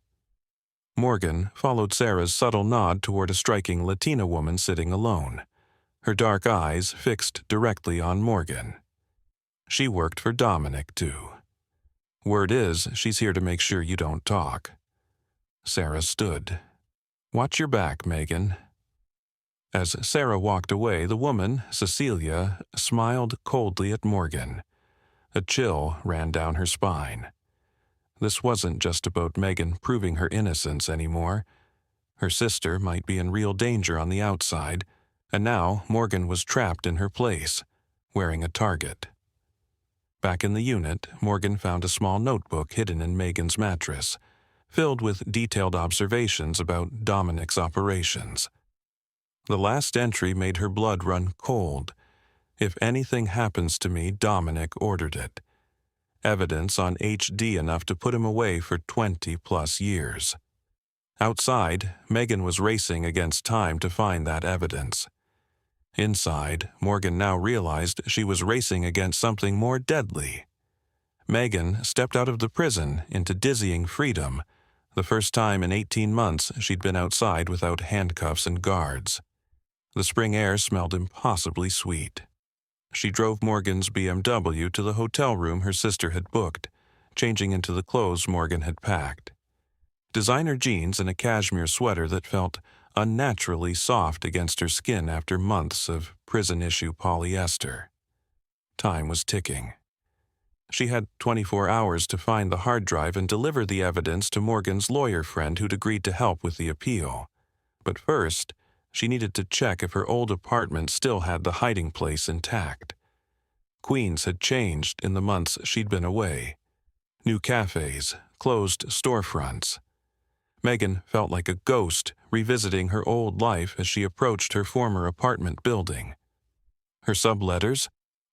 Morgan followed Sarah's subtle nod toward a striking Latina woman sitting alone, her dark eyes fixed directly on Morgan. She worked for Dominic, too. "Word is, she's here to make sure you don't talk." Sarah stood. "Watch your back, Megan." As Sarah walked away, the woman, Cecilia, smiled coldly at Morgan. A chill ran down her spine. This wasn't just about Megan proving her innocence anymore. Her sister might be in real danger on the outside, and now Morgan was trapped in her place, wearing a target. Back in the unit, Morgan found a small notebook hidden in Megan's mattress, filled with detailed observations about Dominic's operations. The last entry made her blood run cold. "If anything happens to me, Dominic ordered it." Evidence on HD enough to put him away for 20-plus years. Outside, Megan was racing against time to find that evidence. Inside, Morgan now realized she was racing against something more deadly. Megan stepped out of the prison into dizzying freedom, the first time in 18 months she'd been outside without handcuffs and guards. The spring air smelled impossibly sweet. She drove Morgan's BMW to the hotel room her sister had booked, changing into the clothes Morgan had packed. Designer jeans and a cashmere sweater that felt unnaturally soft against her skin after months of prison-issue polyester. Time was ticking. She had 24 hours to find the hard drive and deliver the evidence to Morgan's lawyer friend who'd agreed to help with the appeal. But first, she needed to check if her old apartment still had the hiding place intact. Queens had changed in the months she'd been away. New cafes, closed storefronts. Megan felt like a ghost revisiting her old life as she approached her former apartment building. Her subletters,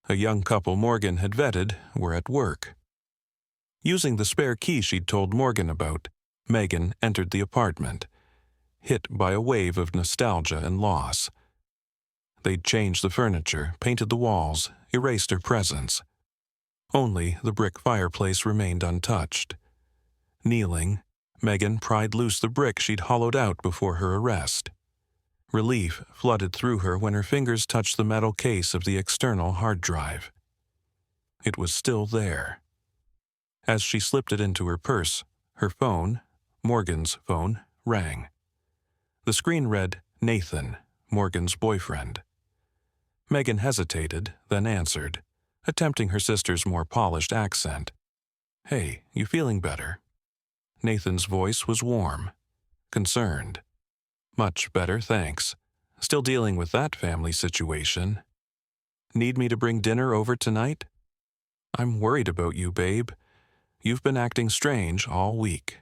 a young couple Morgan had vetted, were at work. Using the spare key she'd told Morgan about, Megan entered the apartment, hit by a wave of nostalgia and loss. They'd changed the furniture, painted the walls, erased her presence. Only the brick fireplace remained untouched. Kneeling, Megan pried loose the brick she'd hollowed out before her arrest. Relief flooded through her when her fingers touched the metal case of the external hard drive. It was still there. As she slipped it into her purse, her phone, Morgan's phone, rang. The screen read, "Nathan, Morgan's boyfriend." Megan hesitated, then answered, attempting her sister's more polished accent. "Hey, you feeling better?" Nathan's voice was warm, concerned. "Much better, thanks. Still dealing with that family situation. Need me to bring dinner over tonight? I'm worried about you, babe. You've been acting strange all week."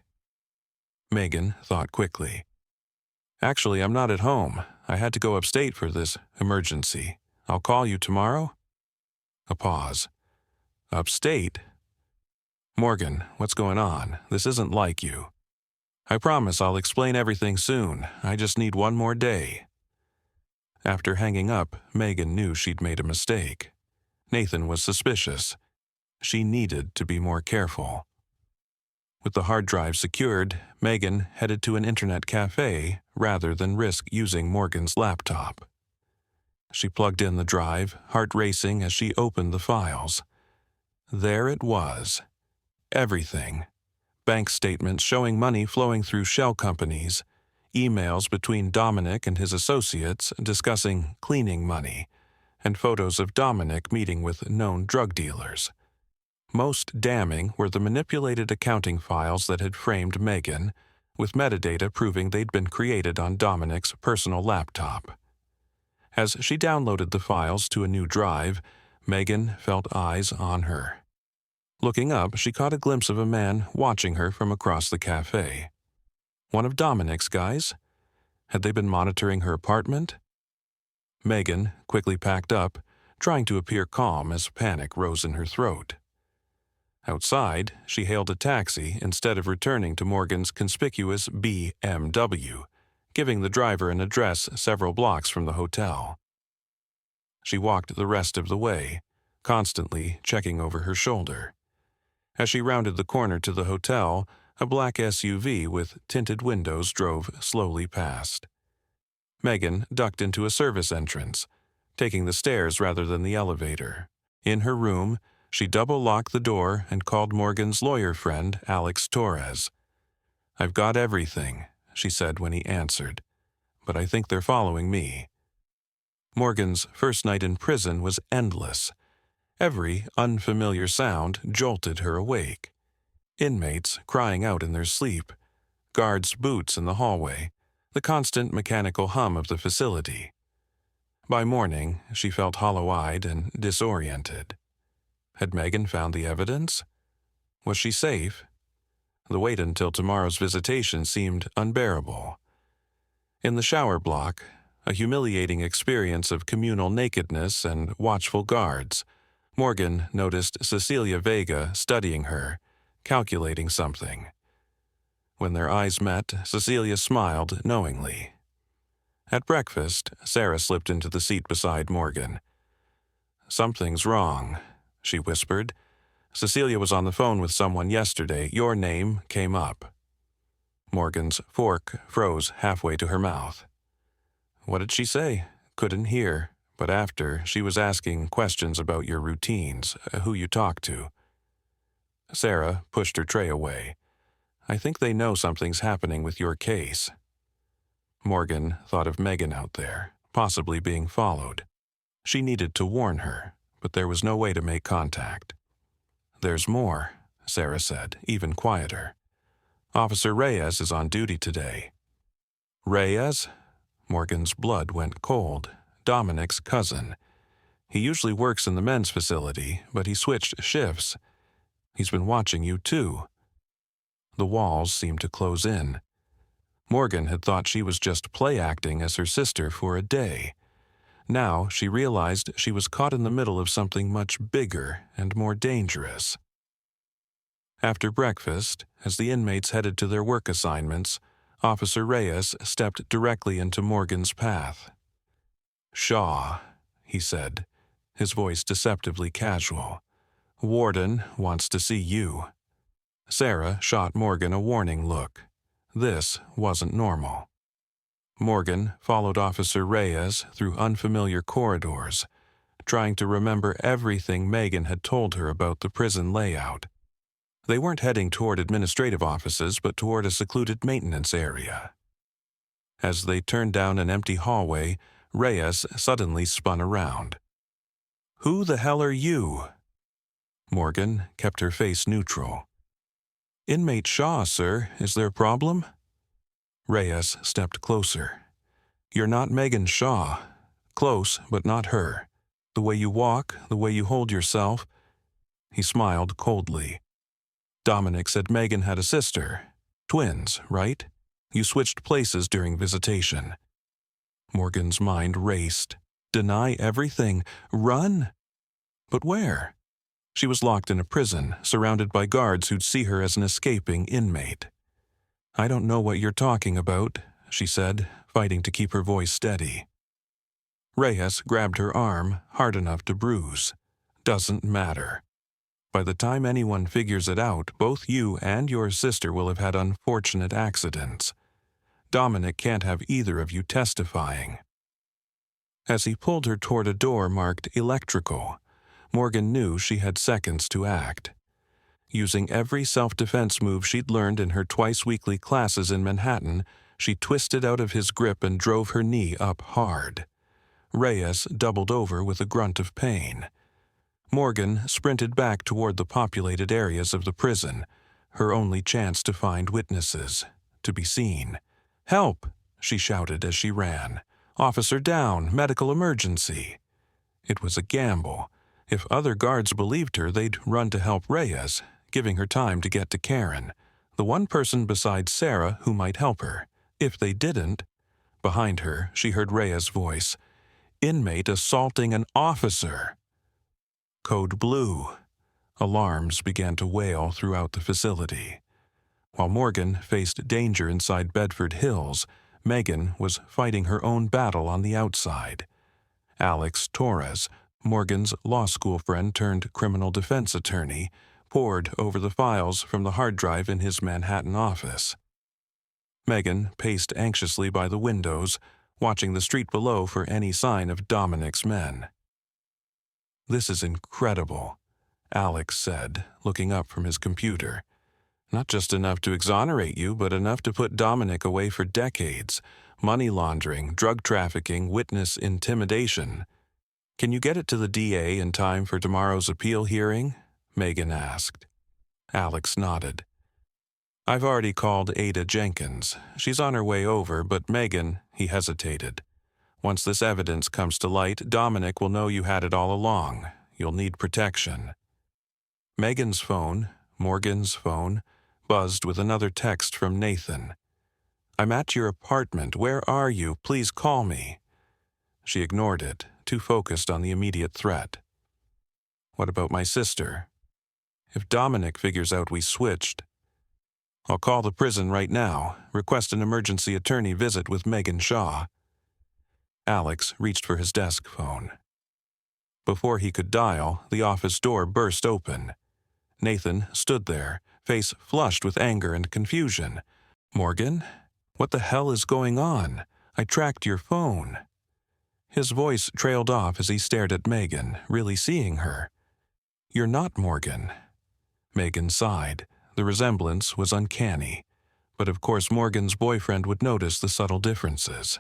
Megan thought quickly. "Actually, I'm not at home. I had to go upstate for this emergency. I'll call you tomorrow?" A pause. "Upstate? Morgan, what's going on? This isn't like you. I promise I'll explain everything soon. I just need one more day." After hanging up, Megan knew she'd made a mistake. Nathan was suspicious. She needed to be more careful. With the hard drive secured, Megan headed to an internet cafe rather than risk using Morgan's laptop. She plugged in the drive, heart racing as she opened the files. There it was. Everything. Bank statements showing money flowing through shell companies, emails between Dominic and his associates discussing cleaning money, and photos of Dominic meeting with known drug dealers. Most damning were the manipulated accounting files that had framed Megan, with metadata proving they'd been created on Dominic's personal laptop. As she downloaded the files to a new drive, Megan felt eyes on her. Looking up, she caught a glimpse of a man watching her from across the cafe. One of Dominic's guys? Had they been monitoring her apartment? Megan quickly packed up, trying to appear calm as panic rose in her throat. Outside, she hailed a taxi instead of returning to Morgan's conspicuous BMW, giving the driver an address several blocks from the hotel. She walked the rest of the way, constantly checking over her shoulder. As she rounded the corner to the hotel, a black SUV with tinted windows drove slowly past. Megan ducked into a service entrance, taking the stairs rather than the elevator. In her room, she double-locked the door and called Morgan's lawyer friend, Alex Torres. "I've got everything," she said when he answered, "but I think they're following me." Morgan's first night in prison was endless. Every unfamiliar sound jolted her awake. Inmates crying out in their sleep, guards' boots in the hallway, the constant mechanical hum of the facility. By morning, she felt hollow-eyed and disoriented. Had Megan found the evidence? Was she safe? The wait until tomorrow's visitation seemed unbearable. In the shower block, a humiliating experience of communal nakedness and watchful guards, Morgan noticed Cecilia Vega studying her, calculating something. When their eyes met, Cecilia smiled knowingly. At breakfast, Sarah slipped into the seat beside Morgan. "Something's wrong," she whispered. "Cecilia was on the phone with someone yesterday. Your name came up." Morgan's fork froze halfway to her mouth. "What did she say?" "Couldn't hear, but after, she was asking questions about your routines, who you talk to." Sarah pushed her tray away. "I think they know something's happening with your case." Morgan thought of Megan out there, possibly being followed. She needed to warn her, but there was no way to make contact. "There's more," Sarah said, even quieter. "Officer Reyes is on duty today." "Reyes?" Morgan's blood went cold. Dominic's cousin. He usually works in the men's facility, but he switched shifts. "He's been watching you, too." The walls seemed to close in. Morgan had thought she was just play-acting as her sister for a day. Now she realized she was caught in the middle of something much bigger and more dangerous. After breakfast, as the inmates headed to their work assignments, Officer Reyes stepped directly into Morgan's path. "Shaw," he said, his voice deceptively casual. "Warden wants to see you." Sarah shot Morgan a warning look. This wasn't normal. Morgan followed Officer Reyes through unfamiliar corridors, trying to remember everything Megan had told her about the prison layout. They weren't heading toward administrative offices, but toward a secluded maintenance area. As they turned down an empty hallway, Reyes suddenly spun around. "Who the hell are you?" Morgan kept her face neutral. "Inmate Shaw, sir. Is there a problem?" Reyes stepped closer. "You're not Megan Shaw. Close, but not her. The way you walk, the way you hold yourself." He smiled coldly. "Dominic said Megan had a sister. Twins, right? You switched places during visitation." Morgan's mind raced. Deny everything? Run? But where? She was locked in a prison, surrounded by guards who'd see her as an escaping inmate. "I don't know what you're talking about," she said, fighting to keep her voice steady. Reyes grabbed her arm, hard enough to bruise. "Doesn't matter. By the time anyone figures it out, both you and your sister will have had unfortunate accidents. Dominic can't have either of you testifying." As he pulled her toward a door marked electrical, Morgan knew she had seconds to act. Using every self-defense move she'd learned in her twice-weekly classes in Manhattan, she twisted out of his grip and drove her knee up hard. Reyes doubled over with a grunt of pain. Morgan sprinted back toward the populated areas of the prison, her only chance to find witnesses, to be seen. "Help!" she shouted as she ran. "Officer down! Medical emergency!" It was a gamble. If other guards believed her, they'd run to help Reyes, giving her time to get to Karen, the one person besides Sarah who might help her. If they didn't... Behind her, she heard Reyes' voice. "Inmate assaulting an officer!" Code Blue. Alarms began to wail throughout the facility. While Morgan faced danger inside Bedford Hills, Megan was fighting her own battle on the outside. Alex Torres, Morgan's law school friend turned criminal defense attorney, pored over the files from the hard drive in his Manhattan office. Megan paced anxiously by the windows, watching the street below for any sign of Dominic's men. "This is incredible," Alex said, looking up from his computer. "Not just enough to exonerate you, but enough to put Dominic away for decades. Money laundering, drug trafficking, witness intimidation. Can you get it to the DA in time for tomorrow's appeal hearing?" Megan asked. Alex nodded. "I've already called Ada Jenkins. She's on her way over, but Megan," he hesitated. "Once this evidence comes to light, Dominic will know you had it all along. You'll need protection." Megan's phone, Morgan's phone, buzzed with another text from Nathan. "I'm at your apartment. Where are you? Please call me." She ignored it, too focused on the immediate threat. "What about my sister? If Dominic figures out we switched..." "I'll call the prison right now, request an emergency attorney visit with Megan Shaw." Alex reached for his desk phone. Before he could dial, the office door burst open. Nathan stood there, face flushed with anger and confusion. "Morgan? What the hell is going on? I tracked your phone." His voice trailed off as he stared at Megan, really seeing her. "You're not Morgan." Megan sighed. The resemblance was uncanny. But of course Morgan's boyfriend would notice the subtle differences.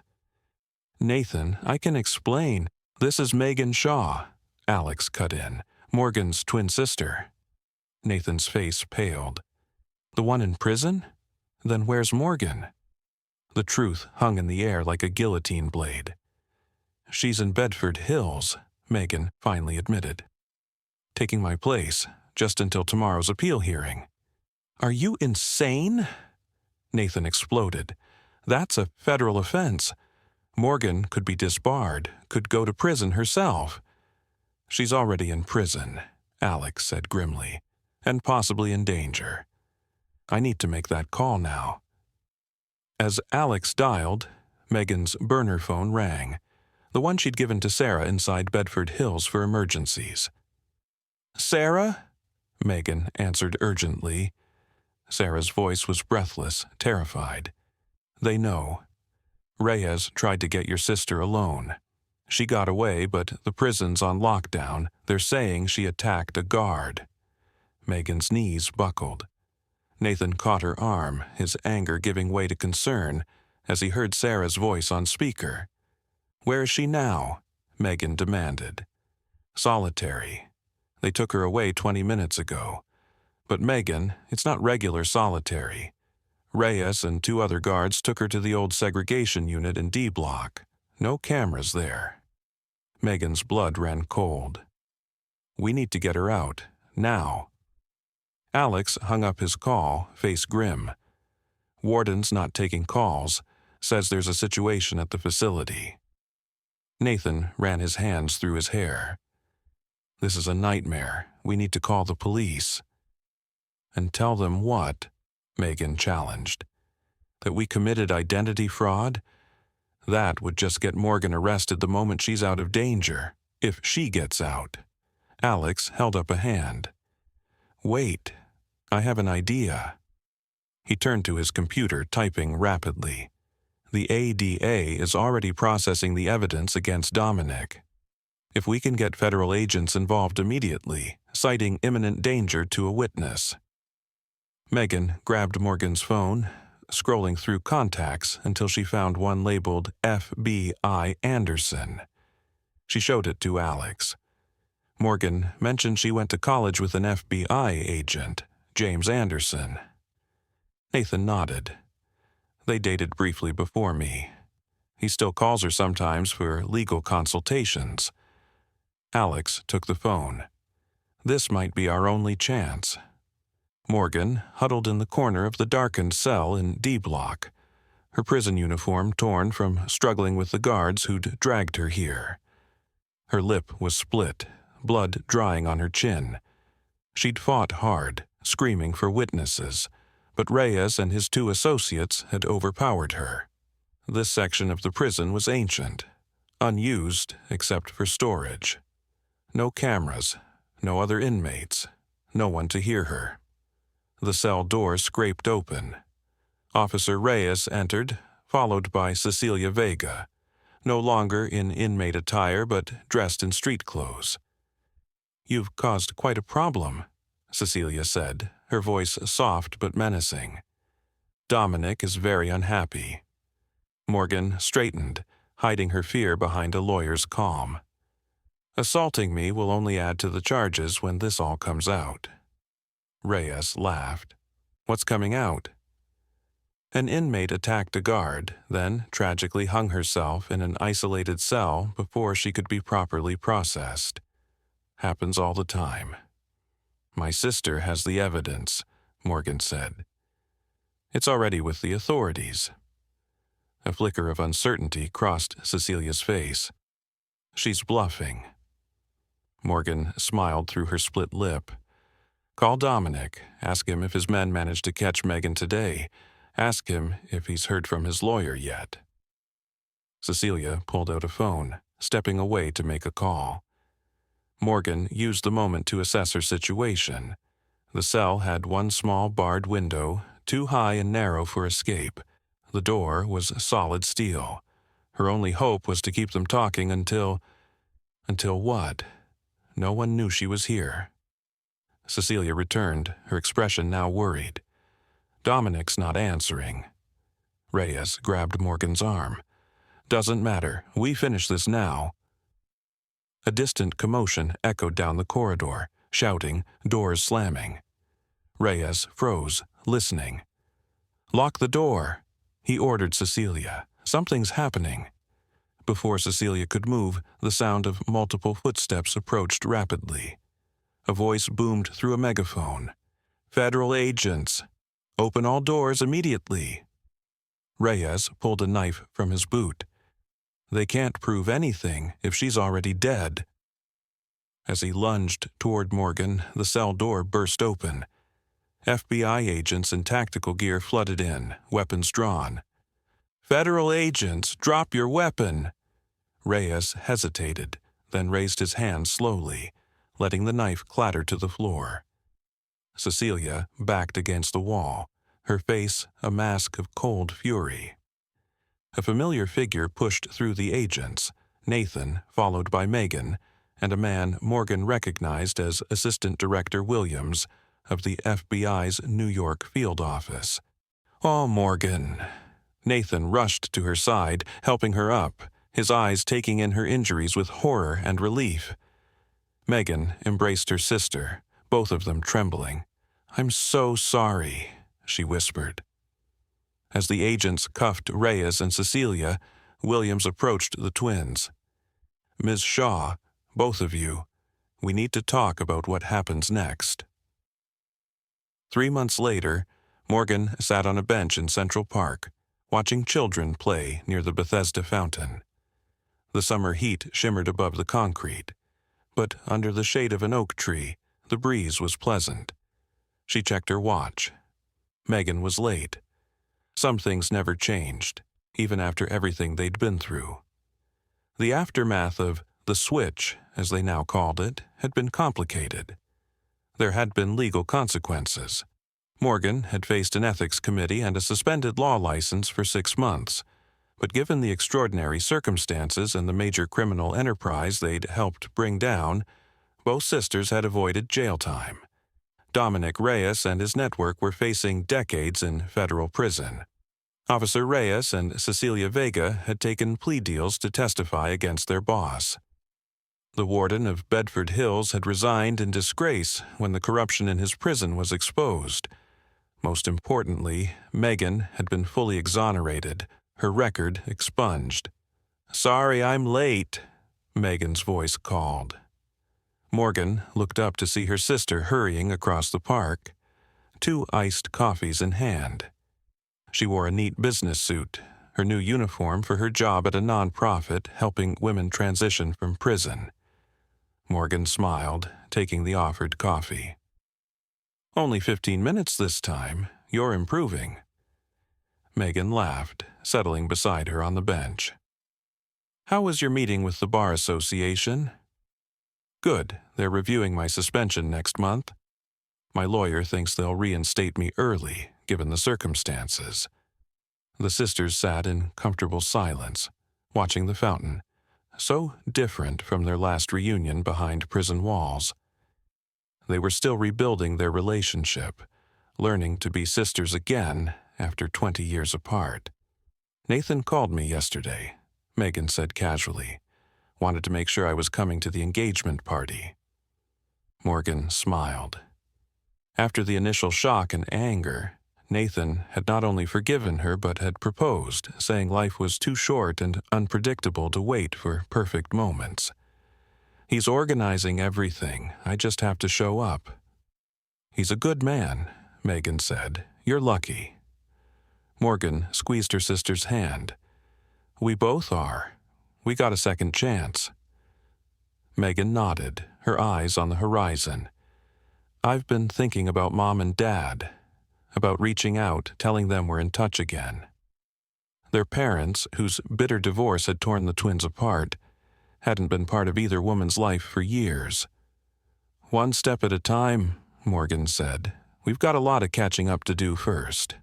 "Nathan, I can explain. This is Megan Shaw," Alex cut in, "Morgan's twin sister." Nathan's face paled. "The one in prison? Then where's Morgan?" The truth hung in the air like a guillotine blade. "She's in Bedford Hills," Megan finally admitted. "Taking my place, just until tomorrow's appeal hearing." "Are you insane?" Nathan exploded. "That's a federal offense. Morgan could be disbarred, could go to prison herself." "She's already in prison," Alex said grimly, "and possibly in danger. I need to make that call now." As Alex dialed, Megan's burner phone rang, the one she'd given to Sarah inside Bedford Hills for emergencies. "Sarah?" Megan answered urgently. Sarah's voice was breathless, terrified. "They know. Reyes tried to get your sister alone. She got away, but the prison's on lockdown. They're saying she attacked a guard." Megan's knees buckled. Nathan caught her arm, his anger giving way to concern, as he heard Sarah's voice on speaker. "Where is she now?" Megan demanded. "Solitary. They took her away 20 minutes ago. But Megan, it's not regular solitary. Reyes and 2 other guards took her to the old segregation unit in D Block. No cameras there." Megan's blood ran cold. "We need to get her out, now." Alex hung up his call, face grim. "Warden's not taking calls. Says there's a situation at the facility." Nathan ran his hands through his hair. "This is a nightmare. We need to call the police." "And tell them what?" Megan challenged. "That we committed identity fraud? That would just get Morgan arrested the moment she's out of danger, if she gets out." Alex held up a hand. "Wait, I have an idea." He turned to his computer, typing rapidly. "The ADA is already processing the evidence against Dominic. If we can get federal agents involved immediately, citing imminent danger to a witness." Megan grabbed Morgan's phone, scrolling through contacts until she found one labeled FBI Anderson. She showed it to Alex. Morgan mentioned she went to college with an FBI agent, James Anderson. Nathan nodded. "They dated briefly before me. He still calls her sometimes for legal consultations." Alex took the phone. "This might be our only chance." Morgan huddled in the corner of the darkened cell in D Block, her prison uniform torn from struggling with the guards who'd dragged her here. Her lip was split, blood drying on her chin. She'd fought hard, screaming for witnesses, but Reyes and his 2 associates had overpowered her. This section of the prison was ancient, unused except for storage. No cameras, no other inmates, no one to hear her. The cell door scraped open. Officer Reyes entered, followed by Cecilia Vega, no longer in inmate attire but dressed in street clothes. "You've caused quite a problem," Cecilia said, her voice soft but menacing. "Dominic is very unhappy." Morgan straightened, hiding her fear behind a lawyer's calm. "Assaulting me will only add to the charges when this all comes out." Reyes laughed. "What's coming out?" "An inmate attacked a guard, then tragically hung herself in an isolated cell before she could be properly processed. Happens all the time." "My sister has the evidence," Morgan said. "It's already with the authorities." A flicker of uncertainty crossed Cecilia's face. "She's bluffing." Morgan smiled through her split lip. "Call Dominic. Ask him if his men managed to catch Megan today. Ask him if he's heard from his lawyer yet." Cecilia pulled out a phone, stepping away to make a call. Morgan used the moment to assess her situation. The cell had one small barred window, too high and narrow for escape. The door was solid steel. Her only hope was to keep them talking until what? No one knew she was here. Cecilia returned, her expression now worried. Dominic's not answering. Reyes grabbed Morgan's arm. Doesn't matter. We finish this now. A distant commotion echoed down the corridor, shouting, doors slamming. Reyes froze, listening. Lock the door, he ordered Cecilia. Something's happening. Before Cecilia could move, the sound of multiple footsteps approached rapidly. A voice boomed through a megaphone. Federal agents! Open all doors immediately! Reyes pulled a knife from his boot. They can't prove anything if she's already dead. As he lunged toward Morgan, the cell door burst open. FBI agents in tactical gear flooded in, weapons drawn. Federal agents, drop your weapon! Reyes hesitated, then raised his hand slowly, letting the knife clatter to the floor. Cecilia backed against the wall, her face a mask of cold fury. A familiar figure pushed through the agents, Nathan, followed by Megan, and a man Morgan recognized as Assistant Director Williams of the FBI's New York field office. Oh, Morgan. Nathan rushed to her side, helping her up, his eyes taking in her injuries with horror and relief. Megan embraced her sister, both of them trembling. I'm so sorry, she whispered. As the agents cuffed Reyes and Cecilia, Williams approached the twins. Ms. Shaw, both of you, we need to talk about what happens next. 3 months later, Morgan sat on a bench in Central Park, watching children play near the Bethesda fountain. The summer heat shimmered above the concrete, but under the shade of an oak tree, the breeze was pleasant. She checked her watch. Megan was late. Some things never changed, even after everything they'd been through. The aftermath of the switch, as they now called it, had been complicated. There had been legal consequences. Morgan had faced an ethics committee and a suspended law license for 6 months, but given the extraordinary circumstances and the major criminal enterprise they'd helped bring down, both sisters had avoided jail time. Dominic Reyes and his network were facing decades in federal prison. Officer Reyes and Cecilia Vega had taken plea deals to testify against their boss. The warden of Bedford Hills had resigned in disgrace when the corruption in his prison was exposed. Most importantly, Megan had been fully exonerated, her record expunged. Sorry I'm late, Megan's voice called. Morgan looked up to see her sister hurrying across the park, 2 iced coffees in hand. She wore a neat business suit, her new uniform for her job at a nonprofit helping women transition from prison. Morgan smiled, taking the offered coffee. Only 15 minutes this time. You're improving. Megan laughed, settling beside her on the bench. How was your meeting with the Bar Association? Good. They're reviewing my suspension next month. My lawyer thinks they'll reinstate me early, given the circumstances. The sisters sat in comfortable silence, watching the fountain, so different from their last reunion behind prison walls. They were still rebuilding their relationship, learning to be sisters again after 20 years apart. Nathan called me yesterday, Megan said casually. Wanted to make sure I was coming to the engagement party. Morgan smiled. After the initial shock and anger, Nathan had not only forgiven her but had proposed, saying life was too short and unpredictable to wait for perfect moments. He's organizing everything. I just have to show up. He's a good man, Megan said. You're lucky. Morgan squeezed her sister's hand. We both are. We got a second chance. Megan nodded, her eyes on the horizon. I've been thinking about Mom and Dad, about reaching out, telling them we're in touch again. Their parents, whose bitter divorce had torn the twins apart, hadn't been part of either woman's life for years. "One step at a time," Morgan said. "We've got a lot of catching up to do first."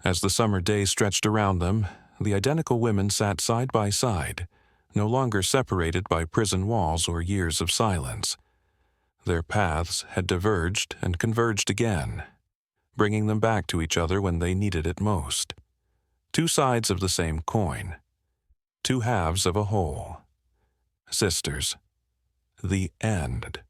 As the summer day stretched around them, the identical women sat side by side, no longer separated by prison walls or years of silence. Their paths had diverged and converged again, bringing them back to each other when they needed it most. Two sides of the same coin. Two halves of a whole. Sisters. The end.